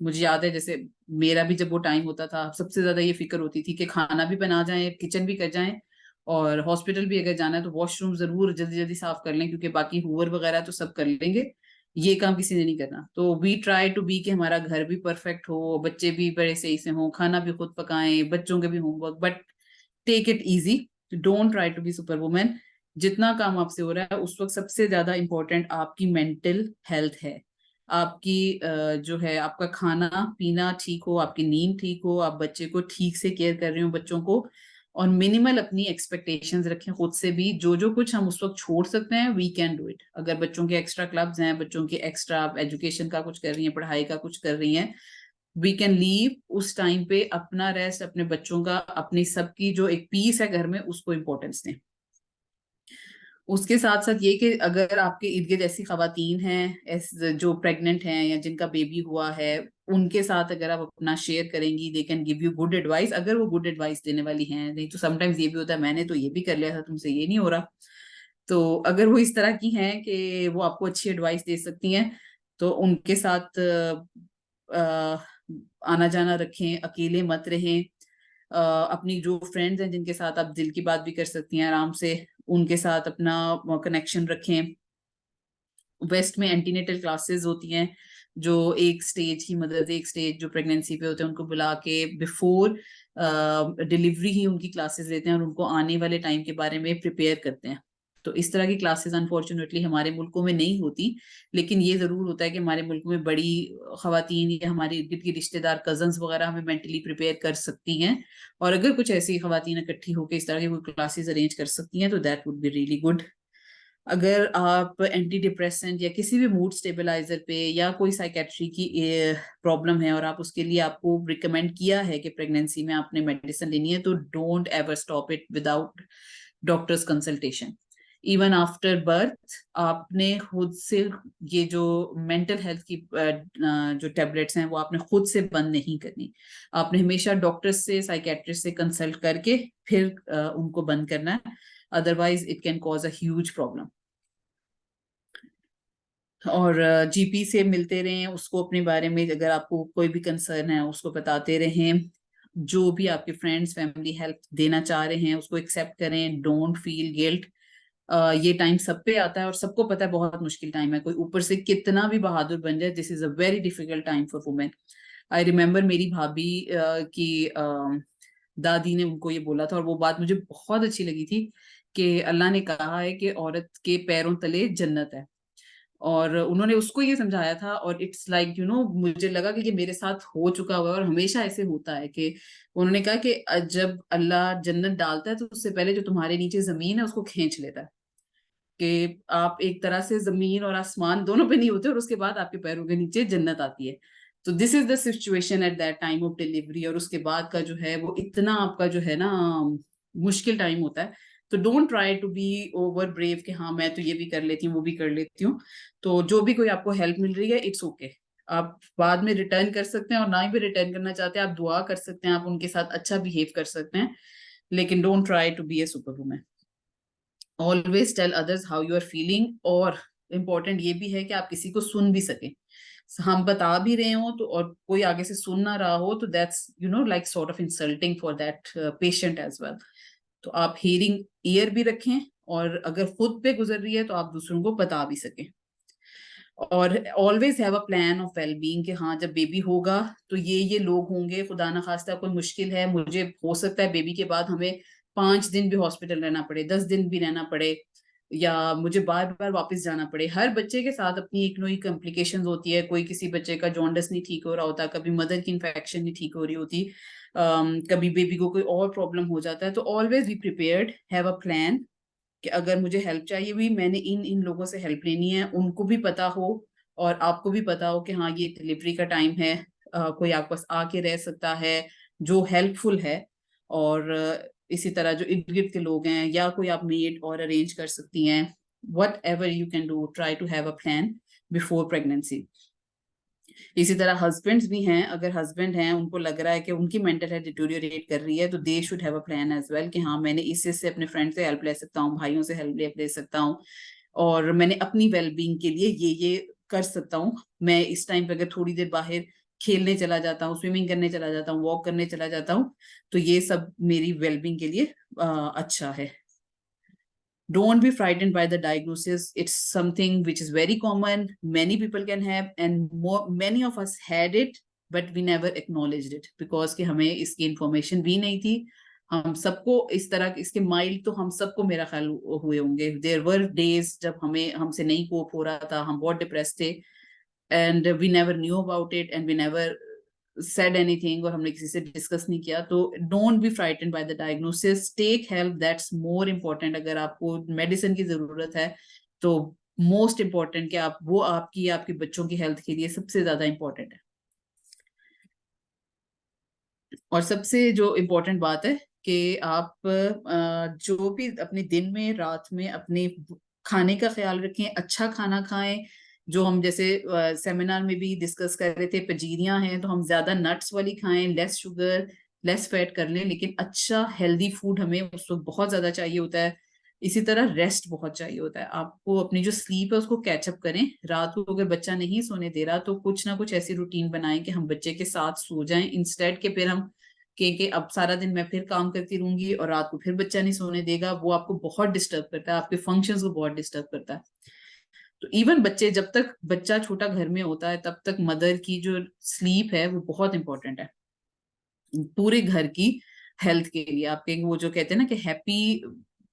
मुझे याद है जैसे मेरा भी जब वो टाइम होता था, सबसे ज्यादा ये फिक्र होती थी कि खाना भी बना जाए, किचन भी कर जाए, और हॉस्पिटल भी अगर जाना है तो वॉशरूम जरूर जल्दी जल्दी साफ कर लें, क्योंकि बाकी हूवर वगैरह तो सब कर लेंगे, ये काम किसी ने नहीं करना। तो वी ट्राई टू बी कि हमारा घर भी परफेक्ट हो, बच्चे भी बड़े सही से हों, खाना भी खुद पकाएं, बच्चों के भी homework, but take it easy, don't try to be super women. जितना काम आपसे हो रहा है उस वक्त सबसे ज्यादा इंपॉर्टेंट आपकी मेंटल हेल्थ है। आपकी जो है, आपका खाना पीना ठीक हो, आपकी नींद ठीक हो, आप बच्चे को ठीक से केयर कर रहे हो बच्चों को, और मिनिमल अपनी एक्सपेक्टेशंस रखें खुद से भी। जो जो कुछ हम उस वक्त छोड़ सकते हैं वी कैन डू इट। अगर बच्चों के एक्स्ट्रा क्लब्स हैं, बच्चों के एक्स्ट्रा एजुकेशन का कुछ कर रही हैं, पढ़ाई का कुछ कर रही हैं, वी कैन लीव उस टाइम पे अपना रेस्ट, अपने बच्चों का, अपनी सबकी जो एक पीस है घर में, उसको इम्पोर्टेंस दें। उसके साथ साथ ये कि अगर आपके इर्द गिर्द ऐसी खवातीन हैं जो प्रेग्नेंट हैं या जिनका बेबी हुआ है, उनके साथ अगर आप अपना शेयर करेंगी, they can give you good advice, अगर वो गुड एडवाइस देने वाली हैं। नहीं तो समटाइम्स ये भी होता है, मैंने तो ये भी कर लिया था, तुमसे ये नहीं हो रहा। तो अगर वो इस तरह की हैं कि वो आपको अच्छी एडवाइस दे सकती हैं, तो उनके साथ आना जाना रखें, अकेले मत रहें। अपनी जो फ्रेंड्स हैं जिनके साथ आप दिल की बात भी कर सकती हैं आराम से, उनके साथ अपना कनेक्शन रखें। वेस्ट में एंटीनेटल क्लासेस होती हैं, जो एक स्टेज की मदद, एक स्टेज जो प्रेगनेंसी पे होते हैं उनको बुला के बिफोर डिलीवरी ही उनकी क्लासेस लेते हैं और उनको आने वाले टाइम के बारे में प्रिपेयर करते हैं। तो इस तरह की क्लासेस अनफॉर्चुनेटली हमारे मुल्कों में नहीं होती, लेकिन ये जरूर होता है कि हमारे मुल्क में बड़ी खवातीन या हमारे इर्द गिर्द की रिश्तेदार, कजन्स वगैरह हमें मेंटली प्रिपेयर कर सकती हैं। और अगर कुछ ऐसी खवातीन इकट्ठी होकर इस तरह की कोई क्लासेस अरेंज कर सकती हैं तो that would be really good. अगर आप एंटी डिप्रेसेंट या किसी भी मूड स्टेबलाइजर पे या कोई साइकेट्री की प्रॉब्लम है और आप उसके लिए, आपको रिकमेंड किया है कि प्रेगनेंसी में आपने मेडिसिन लेनी है, तो don't ever stop it without doctors consultation. Even after birth आपने खुद से ये जो मेंटल हेल्थ की जो टेबलेट्स हैं वो आपने खुद से बंद नहीं करनी। आपने हमेशा डॉक्टर से, साइकेट्रिस्ट से कंसल्ट करके फिर उनको बंद करना है, otherwise it can cause a huge problem. और जीपी से मिलते रहें, उसको अपने बारे में अगर आपको कोई भी कंसर्न है उसको बताते रहें। जो भी आपके फ्रेंड्स फैमिली हेल्प देना चाह रहे हैं उसको एक्सेप्ट करें, डोंट फील गिल्ट। ये टाइम सब पे आता है और सबको पता है बहुत मुश्किल टाइम है, कोई ऊपर से कितना भी बहादुर बन जाए, this is a very difficult time for women. I remember मेरी भाभी की दादी ने उनको ये बोला था, और वो बात मुझे बहुत अच्छी लगी थी कि अल्लाह ने कहा है कि औरत के पैरों तले जन्नत है, और उन्होंने उसको ये समझाया था। और इट्स लाइक यू नो, मुझे लगा कि ये मेरे साथ हो चुका हुआ है और हमेशा ऐसे होता है कि उन्होंने कहा कि जब अल्लाह जन्नत डालता है तो उससे पहले जो तुम्हारे नीचे जमीन है उसको खींच लेता है, कि आप एक तरह से जमीन और आसमान दोनों पे नहीं होते, और उसके बाद आपके पैरों के नीचे जन्नत आती है। तो this is the situation at that time of delivery, और उसके बाद का जो है वो इतना आपका जो है ना मुश्किल टाइम होता है। तो don't try to be over brave कि हाँ मैं तो ये भी कर लेती हूँ वो भी कर लेती हूँ। तो जो भी कोई आपको हेल्प मिल रही है इट्स ओके, आप बाद में रिटर्न कर सकते हैं, और ना ही भी रिटर्न करना चाहते हैं आप दुआ कर सकते हैं, आप उनके साथ अच्छा बिहेव कर सकते हैं, लेकिन don't try to be a super woman. Always tell others how you are feeling, और इम्पोर्टेंट ये भी है कि आप किसी को सुन भी सके। हम बता भी रहे हो तो और कोई आगे से सुन ना रहा हो तो that's like sort of insulting for that patient as well. तो आप हियरिंग ईयर भी रखें, और अगर खुद पे गुजर रही है तो आप दूसरों को बता भी सकें। और always have a plan of wellbeing कि हाँ जब बेबी होगा तो ये लोग होंगे, खुदा ना खास्ता कोई मुश्किल है, मुझे हो सकता है बेबी के बाद हमें 5 दिन भी हॉस्पिटल रहना पड़े, 10 दिन भी रहना पड़े, या मुझे बार बार वापस जाना पड़े। हर बच्चे के साथ अपनी एक नई कॉम्प्लिकेशंस होती है, कोई किसी बच्चे का जॉन्डिस नहीं ठीक हो रहा होता, कभी मदर की इन्फेक्शन नहीं ठीक हो रही होती, कभी बेबी को कोई और प्रॉब्लम हो जाता है। तो always be prepared, have a plan कि अगर मुझे हेल्प चाहिए हुई मैंने इन इन लोगों से हेल्प लेनी है, उनको भी पता हो और आपको भी पता हो कि हाँ ये डिलीवरी का टाइम है, कोई आपके पास आके रह सकता है जो हेल्पफुल है। और इसी तरह जो इर्द गिर्द के लोग हैं या कोई आप मेड और अरेंज कर सकती हैं, whatever you can do, try to have a plan before pregnancy. इसी तरह हस्बैंड्स भी हैं, अगर हस्बैंड हैं उनको लग रहा है कि उनकी मेंटल हेल्थ डिटोरिएट कर रही है तो they should have a plan as well कि हाँ मैंने इससे अपने फ्रेंड से हेल्प ले सकता हूँ, भाइयों से हेल्प ले सकता हूँ, और मैंने अपनी वेलबींग के लिए ये कर सकता हूँ। मैं इस टाइम पे अगर थोड़ी देर बाहर खेलने चला जाता हूँ, स्विमिंग करने चला जाता हूँ, वॉक करने चला जाता हूँ, तो ये सब मेरी वेलबींग के लिए अच्छा है। Don't be frightened by the diagnosis. It's something which is very common. Many people can have, and many of us had it, but we never acknowledged it because कि हमें इसकी information भी नहीं थी। हम सबको इस तरह इसके माइल्ड तो हम सबको मेरा ख्याल हुए होंगे। There were days जब हमसे नहीं कोप हो रहा था, हम बहुत डिप्रेस थे, and we never knew about it, and we never said anything, और हमने किसी से डिस्कस नहीं किया। तो don't be frightened by the diagnosis, take help, that's more important. अगर आपको मेडिसिन की जरूरत है तो मोस्ट इम्पोर्टेंट कि आपके बच्चों की हेल्थ के लिए सबसे ज्यादा इम्पोर्टेंट है। और सबसे जो इम्पोर्टेंट बात है कि आप जो भी अपने दिन में रात में अपने खाने का ख्याल रखें, अच्छा खाना खाएं। जो हम जैसे सेमिनार में भी डिस्कस कर रहे थे, पजीरियां हैं तो हम ज्यादा नट्स वाली खाएं, लेस शुगर लेस फैट कर लें, लेकिन अच्छा हेल्दी फूड हमें उस वक्त बहुत ज्यादा चाहिए होता है। इसी तरह रेस्ट बहुत चाहिए होता है आपको, अपनी जो स्लीप है उसको कैचअप करें। रात को अगर बच्चा नहीं सोने दे रहा तो कुछ ना कुछ ऐसी रूटीन बनाएं कि हम बच्चे के साथ सो जाएं, इंस्टेड के फिर हम कि अब सारा दिन मैं फिर काम करती रहूंगी और रात को फिर बच्चा नहीं सोने देगा। वो आपको बहुत डिस्टर्ब करता है, आपके फंक्शंस को बहुत डिस्टर्ब करता है। तो इवन बच्चे जब तक बच्चा छोटा घर में होता है तब तक मदर की जो स्लीप है वो बहुत इंपॉर्टेंट है पूरे घर की हेल्थ के लिए। आपके वो जो कहते हैं ना कि हैप्पी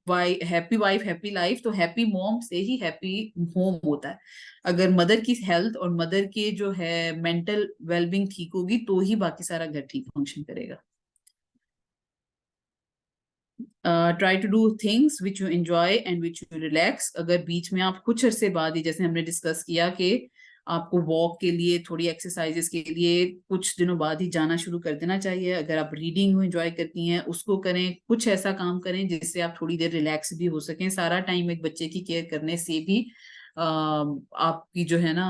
वाइफ हैप्पी लाइफ, तो हैप्पी मॉम से ही हैप्पी होम होता है। अगर मदर की हेल्थ और मदर की जो है मेंटल वेलबींग ठीक होगी तो ही बाकी सारा घर ठीक फंक्शन करेगा। Try to do things which you enjoy and which you relax. अगर बीच में आप कुछ अरसे बाद ही, जैसे हमने डिस्कस किया कि आपको वॉक के लिए, थोड़ी एक्सरसाइजेस के लिए कुछ दिनों बाद ही जाना शुरू कर देना चाहिए। अगर आप रीडिंग एंजॉय करती हैं उसको करें, कुछ ऐसा काम करें जिससे आप थोड़ी देर रिलैक्स भी हो सकें। सारा टाइम एक बच्चे की केयर करने से भी आपकी जो है ना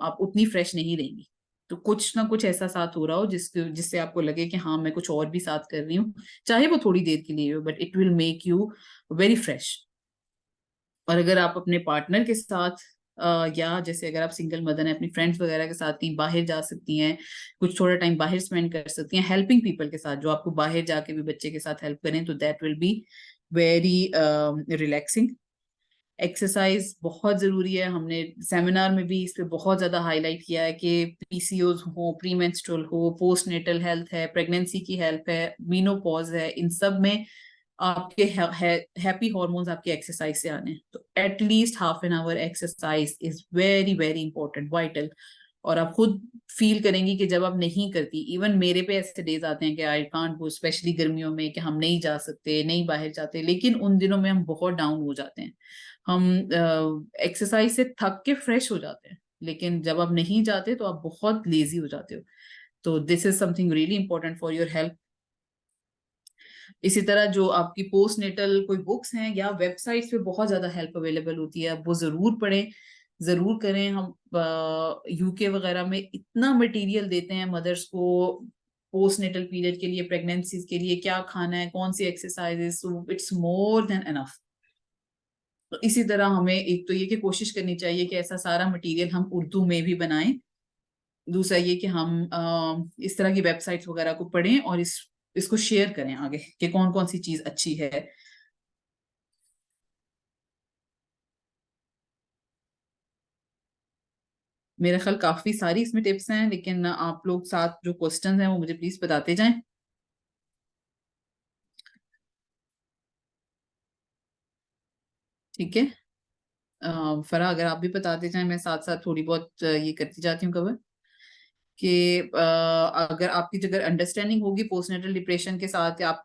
आप उतनी फ्रेश नहीं रहेंगी। तो कुछ ना कुछ ऐसा साथ हो रहा हो जिससे आपको लगे कि हाँ मैं कुछ और भी साथ कर रही हूँ, चाहे वो थोड़ी देर के लिए हो, but it will make you very fresh. और अगर आप अपने पार्टनर के साथ या जैसे अगर आप सिंगल मदर हैं अपनी फ्रेंड्स वगैरह के साथ कहीं बाहर जा सकती हैं, कुछ थोड़ा टाइम बाहर स्पेंड कर सकती हैं हेल्पिंग पीपल के साथ जो आपको बाहर जाके भी बच्चे के साथ हेल्प करें, तो that will be very relaxing. Exercise बहुत जरूरी है। हमने सेमिनार में भी इस पे बहुत ज्यादा हाईलाइट किया है कि पीसीओज हो, प्री मेंस्ट्रुअल हो, पोस्ट नेटल हेल्थ है, प्रेगनेंसी की हेल्प है, मीनोपॉज है, इन सब में आपके हैप्पी हार्मोन्स आपके एक्सरसाइज से आने हैं। तो at least half an hour exercise is very very important, vital. और आप खुद फील करेंगी कि जब आप नहीं करती, इवन मेरे पे ऐसे डेज आते हैं कि आई कांट गो, स्पेशली गर्मियों में कि हम नहीं जा सकते, नहीं बाहर जाते, लेकिन उन दिनों में हम बहुत डाउन हो जाते हैं। हम एक्सरसाइज से थक के फ्रेश हो जाते हैं, लेकिन जब आप नहीं जाते तो आप बहुत लेजी हो जाते हो। तो this is something really important for your health. इसी तरह जो आपकी पोस्ट नेटल कोई बुक्स हैं या वेबसाइट्स पे बहुत ज्यादा हेल्प अवेलेबल होती है, आप वो जरूर पढ़ें, जरूर करें। हम यूके वगैरह में इतना मटेरियल देते हैं मदर्स को पोस्ट नेटल पीरियड के लिए, प्रेगनेंसीज के लिए, क्या खाना है, कौन सी exercises, it's more than enough. तो इसी तरह हमें एक तो ये कि कोशिश करनी चाहिए कि ऐसा सारा मटेरियल हम उर्दू में भी बनाएं। दूसरा ये कि हम इस तरह की वेबसाइट्स वगैरह को पढ़ें और इसको शेयर करें आगे कि कौन कौन सी चीज अच्छी है। मेरा ख्याल काफी सारी इसमें टिप्स हैं, लेकिन आप लोग साथ जो क्वेश्चंस हैं वो मुझे प्लीज बताते जाएं। ठीक है। फरा, अगर आप भी बताते जाएं, मैं साथ साथ थोड़ी बहुत ये करती जाती हूँ कवर कि अगर आपकी अगर अंडरस्टैंडिंग होगी पोस्टनेटल डिप्रेशन के साथ आप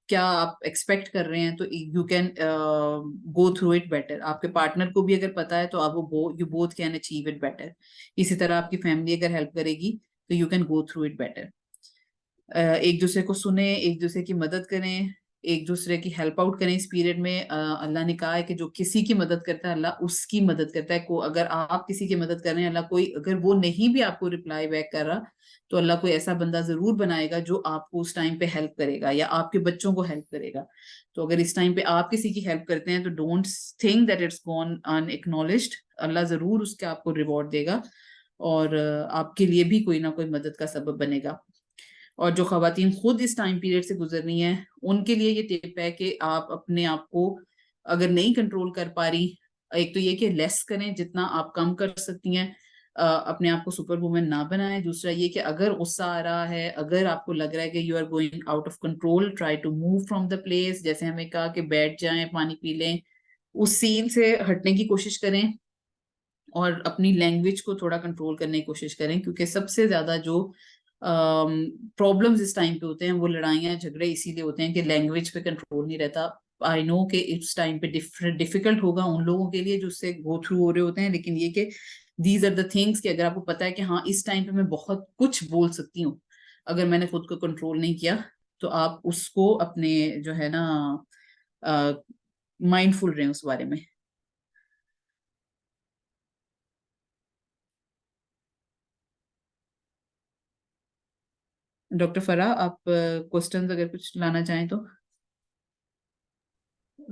क्या आप एक्सपेक्ट कर रहे हैं, तो you can go through it better. आपके पार्टनर को भी अगर पता है तो आप वो you both can achieve it better. इसी तरह आपकी फैमिली अगर हेल्प करेगी तो you can go through it better. एक दूसरे को सुने, एक दूसरे की मदद करें, एक दूसरे की हेल्प आउट करें इस पीरियड में। अल्लाह ने कहा है कि जो किसी की मदद करता है अल्लाह उसकी मदद करता है। को अगर आप किसी की मदद कर रहे हैं, अल्लाह कोई अगर वो नहीं भी आपको रिप्लाई बैक कर रहा तो अल्लाह कोई ऐसा बंदा जरूर बनाएगा जो आपको उस टाइम पे हेल्प करेगा या आपके बच्चों को हेल्प करेगा। तो अगर इस टाइम पे आप किसी की हेल्प करते हैं तो don't think that it's gone unacknowledged. अल्लाह जरूर उसके आपको रिवॉर्ड देगा और आपके लिए भी कोई ना कोई मदद का सबब बनेगा। और जो खवातीन खुद इस टाइम पीरियड से गुजर रही हैं उनके लिए ये टिप है कि आप अपने आप को अगर नहीं कंट्रोल कर पा रही, एक तो ये कि लेस करें, जितना आप कम कर सकती हैं, अपने आप को सुपर वुमन ना बनाएं। दूसरा ये कि अगर गुस्सा आ रहा है, अगर आपको लग रहा है कि you are going out of control, try to move from the place. जैसे हमें कहा कि बैठ जाएं, पानी पी लें, उस सीन से हटने की कोशिश करें और अपनी लैंग्वेज को थोड़ा कंट्रोल करने की कोशिश करें, क्योंकि सबसे ज्यादा जो प्रॉब्लम्स इस टाइम पे होते हैं वो लड़ाइयाँ झगड़े इसीलिए होते हैं कि लैंग्वेज पे कंट्रोल नहीं रहता। आई नो कि इस टाइम पे डिफिकल्ट होगा उन लोगों के लिए जो उससे गो थ्रू हो रहे होते हैं, लेकिन ये कि दीज आर द थिंग्स कि अगर आपको पता है कि हाँ इस टाइम पे मैं बहुत कुछ बोल सकती हूँ, अगर मैंने खुद को कंट्रोल नहीं किया, तो आप उसको अपने जो है ना माइंडफुल रहे उस बारे में। डॉक्टर फराह, आप क्वेश्चंस अगर कुछ लाना चाहें तो।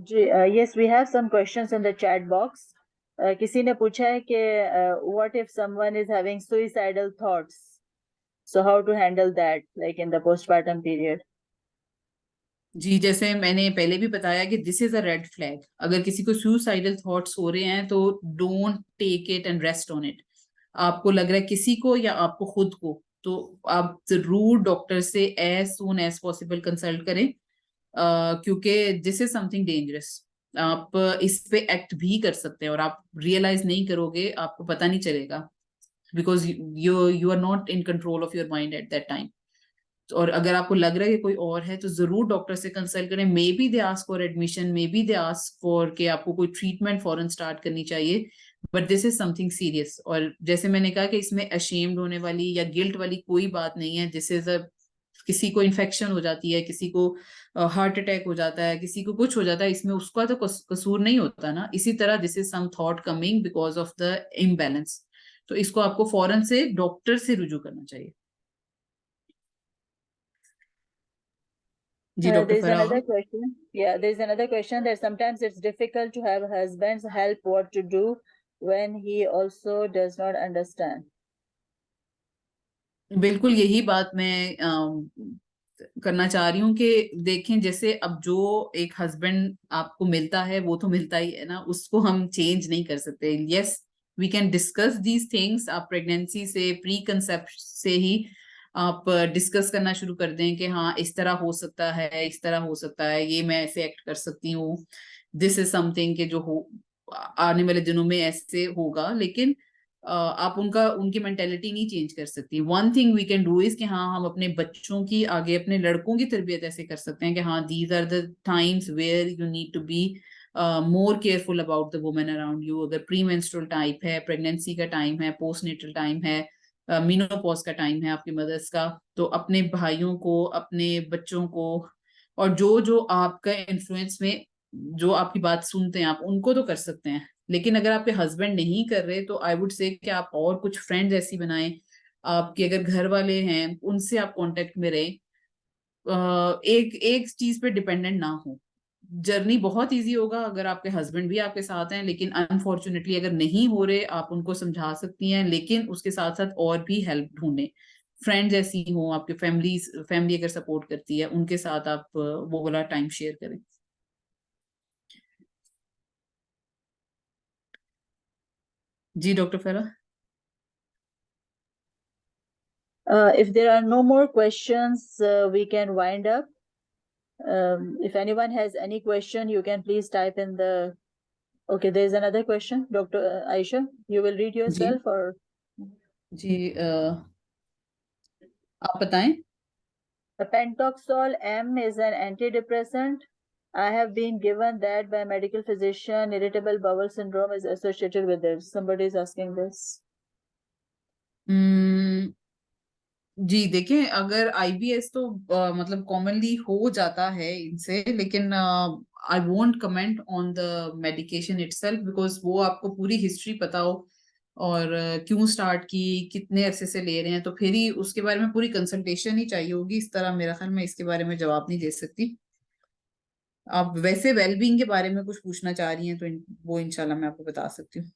जी, yes, we have some questions in the chat box. किसी ने पूछा है कि what if someone is having suicidal thoughts? So how to handle that, like in the postpartum period? जी, जैसे मैंने पहले भी बताया कि this is a red flag. अगर किसी को सुसाइडल थॉट्स हो रहे हैं तो don't take it and rest on it. आपको लग रहा है किसी को या आपको खुद को, तो आप जरूर डॉक्टर से as soon as possible consult करें, क्योंकि दिस इज समथिंग डेंजरस। आप इस पे एक्ट भी कर सकते हैं और आप रियलाइज नहीं करोगे, आपको पता नहीं चलेगा, because you are not in control of your mind at that time. और अगर आपको लग रहा है कि कोई और है तो जरूर डॉक्टर से कंसल्ट करें। May be they ask for admission, may be they ask for कि आपको कोई ट्रीटमेंट फॉरन स्टार्ट करनी चाहिए, but this is something serious. और जैसे मैंने कहा कि इसमें अशेम्ड होने वाली या गिल्ट वाली कोई बात नहीं है। दिस इज अ किसी को इन्फेक्शन हो जाती है, किसी को हार्ट अटैक हो जाता है, किसी को कुछ हो जाता है, इसमें उसका तो कसूर नहीं होता ना। इसी तरह this is some thought coming because of the imbalance. तो इसको आपको फौरन से डॉक्टर से रुजू करना चाहिए। जी doctor There's Farah. another question. Yeah, there's another question that sometimes it's difficult to have husband's help what to do when he also does not understand. बिल्कुल यही बात मैं करना चाह रही हूँ कि देखें, जैसे अब जो एक हस्बैंड आपको मिलता है वो तो मिलता ही है ना, उसको हम चेंज नहीं कर सकते। Yes, we can discuss these things. आप प्रेगनेंसी से, प्री कंसेप्ट से ही आप डिस्कस करना शुरू कर दें कि हाँ इस तरह हो सकता है, इस तरह हो सकता है, ये मैं ऐसे एक्ट कर सकती हूँ, दिस इज समथिंग के जो हो आने वाले दिनों में ऐसे होगा। लेकिन आप उनकी मेंटेलिटी नहीं चेंज कर सकती। One thing we can do is कि हाँ हम अपने बच्चों की आगे, अपने लड़कों की तरबियत ऐसे कर सकते हैं कि हाँ these are the times where you need to be more careful about the women around you. अगर प्री मेंस्ट्रुअल टाइप है, प्रेगनेंसी का टाइम है, पोस्ट नेटल टाइम है, मीनोपॉज का टाइम है आपकी मदर्स का, तो अपने भाइयों को, अपने बच्चों को, और जो जो आपका इन्फ्लुएंस में जो आपकी बात सुनते हैं आप उनको तो कर सकते हैं। लेकिन अगर आपके हस्बैंड नहीं कर रहे तो आई वुड से कि आप और कुछ फ्रेंड्स ऐसी बनाएं, आपके अगर घर वाले हैं उनसे आप कांटेक्ट में रहें। एक एक चीज पे डिपेंडेंट ना हो। जर्नी बहुत इजी होगा अगर आपके हस्बैंड भी आपके साथ हैं, लेकिन अनफॉर्चुनेटली अगर नहीं हो रहे, आप उनको समझा सकती हैं, लेकिन उसके साथ साथ और भी हेल्प ढूंढें। फ्रेंड्स ऐसी हो, आपके फैमिली अगर सपोर्ट करती है, उनके साथ आप वो वाला टाइम शेयर करें। जी डॉक्टर फेरा। If there are no more questions, we can wind up. If anyone has any question, you can please type in the. Okay, there is another question, Dr. Aisha. You will read जी yourself or जी आप बताएं। the Pentoxol M is an antidepressant. I have been given that by a medical physician. Irritable bowel syndrome is associated with it. Somebody is asking this. जी देखिए, अगर IBS तो मतलब commonly हो जाता है इनसे, लेकिन I won't comment on the medication itself, because वो आपको पूरी हिस्ट्री पता हो और क्यों स्टार्ट की, कितने अरसे से ले रहे हैं, तो फिर ही उसके बारे में पूरी कंसल्टेशन ही चाहिए होगी। इस तरह मेरा ख्याल में इसके बारे में जवाब नहीं दे सकती। आप वैसे वेलबींग के बारे में कुछ पूछना चाह रही हैं तो वो इंशाल्लाह मैं आपको बता सकती हूँ।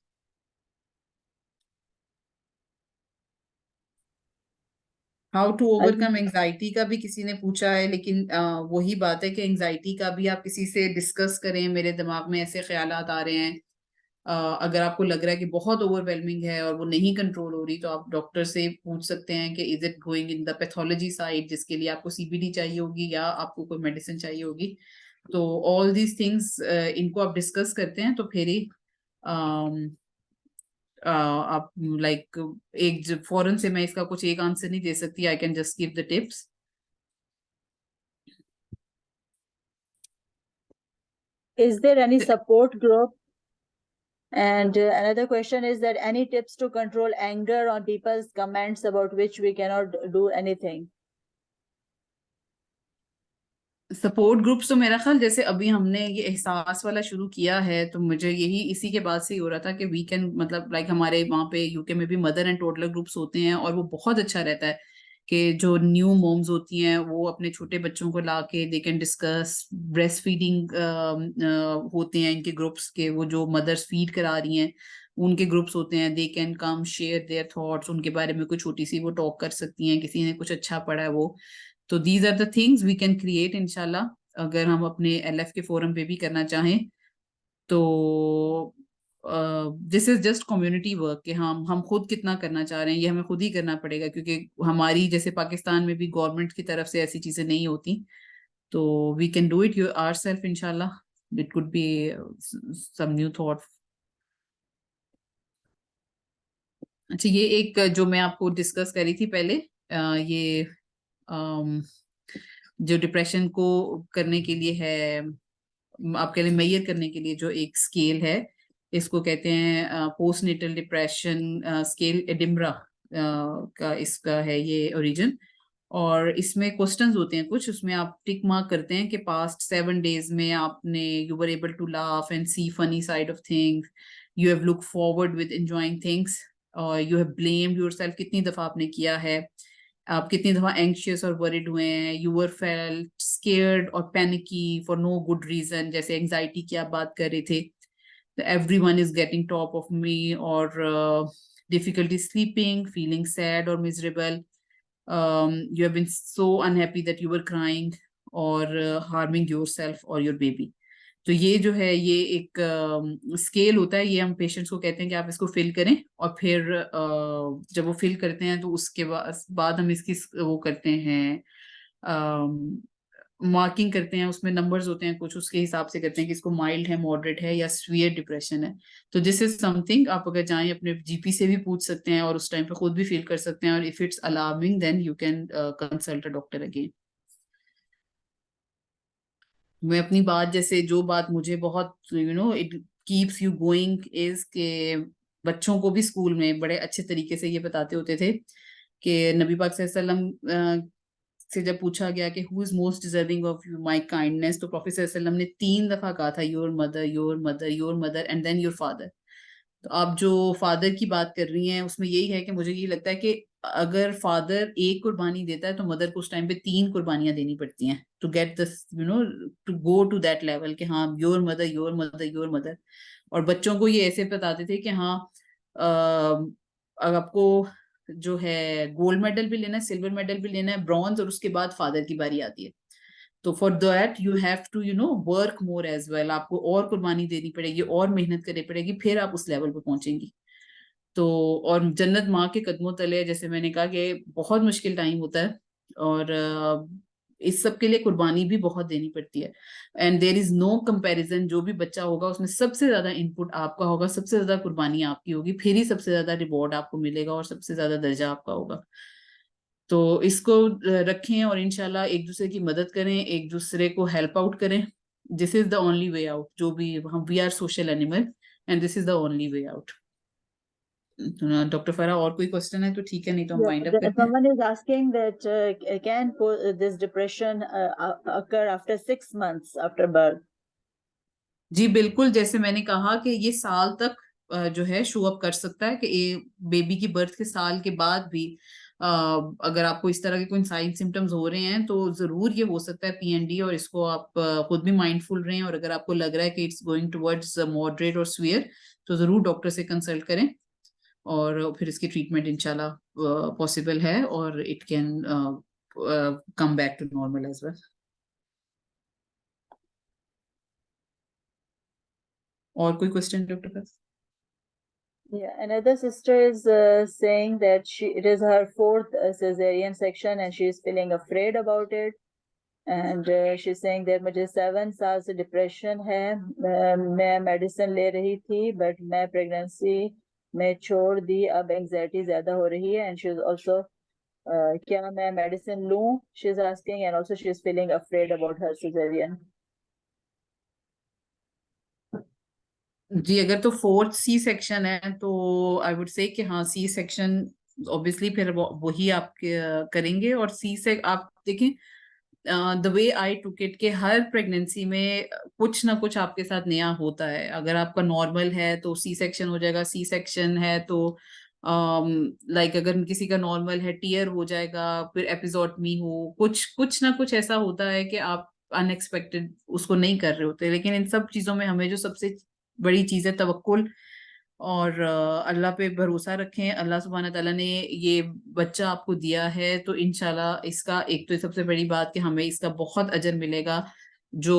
हाउ टू ओवरकम एंजाइटी का भी किसी ने पूछा है, लेकिन वही बात है कि एंजाइटी का भी आप किसी से डिस्कस करें। मेरे दिमाग में ऐसे ख्यालात आ रहे हैं, अगर आपको लग रहा है कि बहुत ओवरवेलमिंग है और वो नहीं कंट्रोल हो रही, तो आप डॉक्टर से पूछ सकते हैं कि is it going in the pathology side, जिसके लिए आपको सीबीडी चाहिए होगी या आपको कोई मेडिसिन चाहिए होगी। तो ऑल दीज थिंग्स इनको आप डिस्कस करते हैं तो फिर ही आप लाइक एक फौरन से मैं इसका कुछ एक आंसर नहीं दे सकती। I can just give the tips. Is there any support group? And another question is that any tips to control anger on people's comments about which we cannot do anything? Support groups तो मेरा ख्याल जैसे अभी हमने ये एहसास वाला शुरू किया है, तो मुझे यही इसी के बाद से ही हो रहा था कि वी कैन मतलब लाइक हमारे वहाँ पे यूके में भी मदर एंड टोडलर ग्रुप्स होते हैं, और वो बहुत अच्छा रहता है कि जो न्यू मॉम्स होती हैं वो अपने छोटे बच्चों को ला के they can discuss breast feeding. होते हैं इनके ग्रुप्स के, वो जो मदर्स फीड करा रही हैं उनके ग्रुप्स होते हैं, they can come share their thoughts, उनके बारे में कोई छोटी सी वो टॉक कर सकती हैं, किसी ने कुछ अच्छा पढ़ा है वो। तो these are the things we can create इंशाल्लाह, अगर हम अपने एलएफ के फोरम पे भी करना चाहें तो। This is just community work कि हम खुद कितना करना चाह रहे हैं ये हमें खुद ही करना पड़ेगा, क्योंकि हमारी जैसे पाकिस्तान में भी गवर्नमेंट की तरफ से ऐसी चीजें नहीं होती। तो we can do it ourselves इंशाल्लाह। It could be some new thought. अच्छा, ये एक जो मैं आपको डिस्कस करी थी पहले, ये जो डिप्रेशन को करने के लिए है, आपके लिए मैयर करने के लिए जो एक स्केल है, इसको कहते हैं पोस्ट नेटल डिप्रेशन स्केल, एडिम्ब्रा का इसका है ये ओरिजिन। और इसमें क्वेश्चंस होते हैं कुछ, उसमें आप टिक मार्क करते हैं कि पास्ट 7 डेज में आपने you were able to laugh and see funny side of things, you have look forward with enjoying things, और यू हैव ब्लेम्ड योरसेल्फ, कितनी दफा आपने किया है, आप कितनी दफा एंग्शियस और वरिड हुए हैं, यू वर फेल्ट स्केयर्ड और panicky for no good reason, जैसे एंजाइटी की आप बात कर रहे थे, everyone is getting top of me, or difficulty sleeping, feeling sad or miserable, you have been so unhappy that you were crying, or harming yourself or your baby। तो ये जो है ये एक स्केल होता है, ये हम पेशेंट्स को कहते हैं कि आप इसको फिल करें, और फिर जब वो फिल करते हैं तो उसके बाद हम इसकी वो करते हैं, मार्किंग करते हैं, उसमें नंबर्स होते हैं कुछ, उसके हिसाब से करते हैं कि इसको माइल्ड है, मॉडरेट है या सीवियर डिप्रेशन है। तो दिस इज समथिंग आप अगर चाहें अपने जीपी से भी पूछ सकते हैं और उस टाइम पे खुद भी फील कर सकते हैं, और if it's alarming then you can consult a doctor again. मैं अपनी बात, जैसे जो बात मुझे बहुत it keeps you going is के बच्चों को भी स्कूल में बड़े अच्छे तरीके से ये बताते होते थे कि नबी पाक सल्लल्लाहु अलैहि वसल्लम से जब पूछा गया कि who is most deserving of my kindness, तो प्रोफेसर सल्लम ने 3 दफा कहा था your mother, your mother, your mother and then your father. तो आप जो फादर की बात कर रही हैं उसमें यही है कि मुझे ये लगता है कि अगर फादर एक कुर्बानी देता है तो मदर को उस टाइम पे 3 कुर्बानियां देनी पड़ती हैं to get this to go to that level कि हाँ your mother, your mother, your mother. और बच्चों को ये ऐसे बताते थे कि हाँ अगर आपको जो है गोल्ड मेडल भी लेना है, सिल्वर मेडल भी लेना है, ब्रॉन्ज, और उसके बाद फादर की बारी आती है। तो for that you have to work more as well, आपको और कुर्बानी देनी पड़ेगी और मेहनत करनी पड़ेगी, फिर आप उस लेवल पे पहुंचेंगी। तो और जन्नत माँ के कदमों तले, जैसे मैंने कहा कि बहुत मुश्किल टाइम होता है और इस सब के लिए कुर्बानी भी बहुत देनी पड़ती है। And there is no comparison, जो भी बच्चा होगा उसमें सबसे ज्यादा इनपुट आपका होगा, सबसे ज्यादा कुर्बानी आपकी होगी, फिर ही सबसे ज्यादा रिवॉर्ड आपको मिलेगा और सबसे ज्यादा दर्जा आपका होगा। तो इसको रखें और इंशाल्लाह एक दूसरे की मदद करें, एक दूसरे को हेल्प आउट करें। This is the only way out. जो भी हम, we are social animal and this is the only way out. Doctor Farah, और कोई क्वेश्चन है तो ठीक है, नहीं तो हम Yeah, वाइंड अप करते हैं। someone is asking that can this depression occur after 6 months after birth? जी बिल्कुल, जैसे मैंने कहा कि ये साल तक जो है शो अप कर सकता है कि बेबी की बर्थ के साल के बाद भी अगर आपको इस तरह के कोई साइन सिम्टम्स हो रहे हैं तो जरूर ये हो सकता है पीएनडी, और इसको आप खुद भी माइंडफुल रहें। और अगर आपको लग रहा है कि इट्स गोइंग टुवर्ड्स मॉडरेट और सीवियर तो जरूर डॉक्टर से कंसल्ट करें और फिर इसकी ट्रीटमेंट इंशाल्लाह पॉसिबल है और it can come back to normal as well. और कोई क्वेश्चन डॉक्टर पास? Yeah, another sister is saying that it is her 4th cesarean section and she is feeling afraid about it. And she's saying that मुझे 7 साल से depression है, मैं medicine ले रही थी बट मैं प्रेगनेंसी में छोड़ दी, अब एंजाइटी ज्यादा हो रही है। एंड शी इज ऑल्सो क्या मैं मेडिसिन लूं, she is asking, and also she is feeling afraid about her caesarean. जी, अगर तो 4th सी सेक्शन है तो आई वुड से कि हाँ सी सेक्शन ऑब्वियसली फिर वही आप करेंगे। और सी से आप देखें the way I took it के हर प्रेगनेंसी में कुछ ना कुछ आपके साथ नया होता है। अगर आपका नॉर्मल है तो सी सेक्शन हो जाएगा, सी सेक्शन है तो लाइक अगर किसी का नॉर्मल है टीयर हो जाएगा, फिर एपिजोटमी हो, कुछ कुछ ना कुछ ऐसा होता है कि आप अनएक्सपेक्टेड उसको नहीं कर रहे होते। लेकिन इन सब चीजों में हमें जो सबसे बड़ी चीज है तवक्कुल और अल्लाह पे भरोसा रखें। अल्लाह सुब्हाना तआला ने ये बच्चा आपको दिया है तो इंशाल्लाह इसका एक तो सबसे बड़ी बात कि हमें इसका बहुत अजर मिलेगा। जो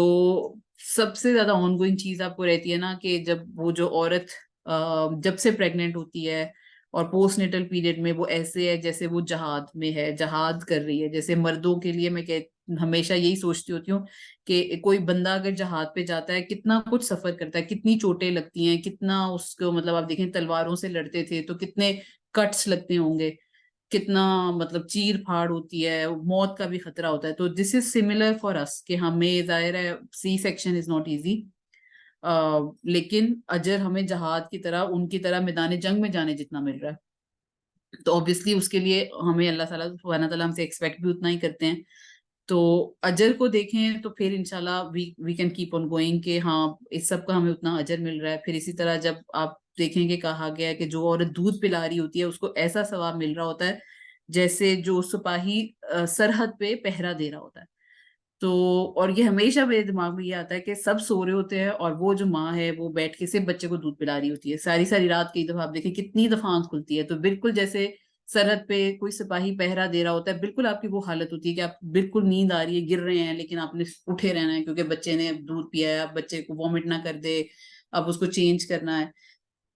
सबसे ज्यादा ऑनगोइंग चीज आपको रहती है ना कि जब वो जो औरत जब से प्रेग्नेंट होती है और पोस्टनेटल पीरियड में वो ऐसे है जैसे वो जहाद में है, जहाद कर रही है। जैसे मर्दों के लिए मैं हमेशा यही सोचती होती हूँ कि कोई बंदा अगर जहाज पे जाता है कितना कुछ सफर करता है, कितनी चोटें लगती हैं, कितना उसको मतलब आप देखें तलवारों से लड़ते थे तो कितने कट्स लगते होंगे, कितना मतलब चीर फाड़ होती है, मौत का भी खतरा होता है। तो this is similar for us कि हमें जाहिर है C section is not easy, लेकिन अजर हमें जहाज की तरह उनकी तरह मैदान जंग में जाने जितना मिल रहा है। तो ऑब्वियसली उसके लिए हमें अल्लाह ताला सुब्हानहू तआला हमसे एक्सपेक्ट भी उतना ही करते हैं। तो अजर को देखें तो फिर इंशाल्लाह we can keep on going कि हाँ इस सब का हमें उतना अजर मिल रहा है। फिर इसी तरह जब आप देखेंगे कहा गया है कि जो औरत दूध पिला रही होती है उसको ऐसा सवाब मिल रहा होता है जैसे जो सिपाही सरहद पे पहरा दे रहा होता है। तो और ये हमेशा मेरे दिमाग में ये आता है कि सब सो रहे होते हैं और वो जो माँ है वो बैठ के सिर्फ बच्चे को दूध पिला रही होती है सारी सारी रात। कई दफा आप देखें कितनी दफा आंख खुलती है। तो बिल्कुल जैसे सरहद पे कोई सिपाही पहरा दे रहा होता है, बिल्कुल आपकी वो हालत होती है कि आप बिल्कुल नींद आ रही है, गिर रहे हैं, लेकिन आपने उठे रहना है क्योंकि बच्चे ने दूध पिया है, अब बच्चे को वॉमिट ना कर दे, अब उसको चेंज करना है।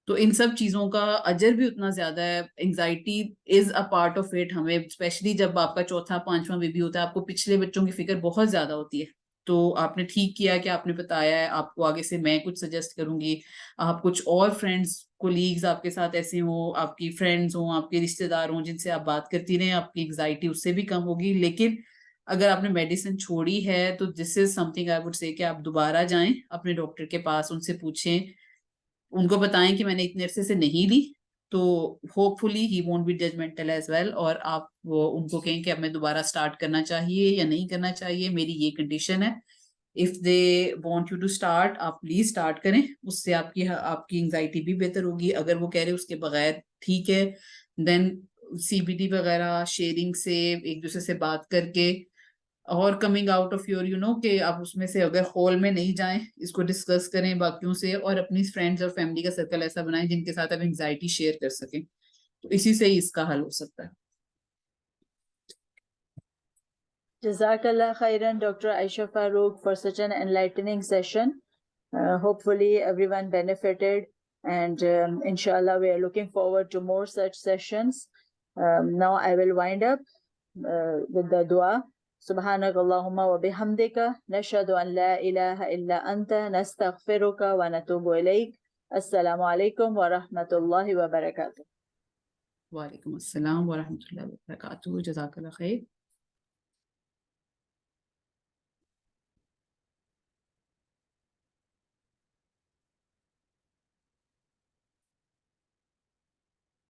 तो इन सब चीजों का अजर भी उतना ज्यादा है। Anxiety is a part of it. हमें स्पेशली जब आपका चौथा पांचवा बेबी होता है आपको पिछले बच्चों की फिक्र बहुत ज्यादा होती है। तो आपने ठीक किया कि आपने बताया है। आपको आगे से मैं कुछ सजेस्ट करूंगी, आप कुछ और फ्रेंड्स कोलीग्स आपके साथ ऐसे हो, आपकी फ्रेंड्स हो, आपके रिश्तेदार हो, जिनसे आप बात करती रहें, आपकी एंजाइटी उससे भी कम होगी। लेकिन अगर आपने मेडिसिन छोड़ी है तो this is something I would say कि आप दोबारा जाएं अपने डॉक्टर के पास, उनसे पूछें, उनको बताएं कि मैंने इतने अरसे से नहीं ली, तो hopefully he won't be judgmental as well, और आप वो उनको कहें कि अब मैं दोबारा स्टार्ट करना चाहिए या नहीं करना चाहिए, मेरी ये कंडीशन है। If they want you to start, आप प्लीज स्टार्ट करें, उससे आपकी एंजाइटी भी बेहतर होगी। अगर वो कह रहे उसके बगैर ठीक है, देन सीबीडी वगैरह शेयरिंग से, एक दूसरे से बात करके, और कमिंग आउट ऑफ योर कि आप उसमें से अगर हॉल में नहीं जाएं, इसको डिस्कस करें बाकियों से, और अपनी फ्रेंड्स और फैमिली का सर्कल ऐसा बनाएं जिनके साथ आप एंजाइटी शेयर कर सकें, तो इसी से ही इसका हल हो सकता है। Jazakallah khairan, Dr. Aisha Farooq, for such an enlightening session. Hopefully everyone benefited, and inshallah we are looking forward to more such sessions. Now I will wind up with the dua. Subhanak Allahumma wa bihamdika nashhadu an la ilaha illa anta nastaghfiruka wa natubu ilayk. Assalamu alaikum wa rahmatullahi wa barakatuh. वालेकुम अस्सलाम व रहमतुल्लाहि व बरकातुहू। जज़ाकल्लाह खैर।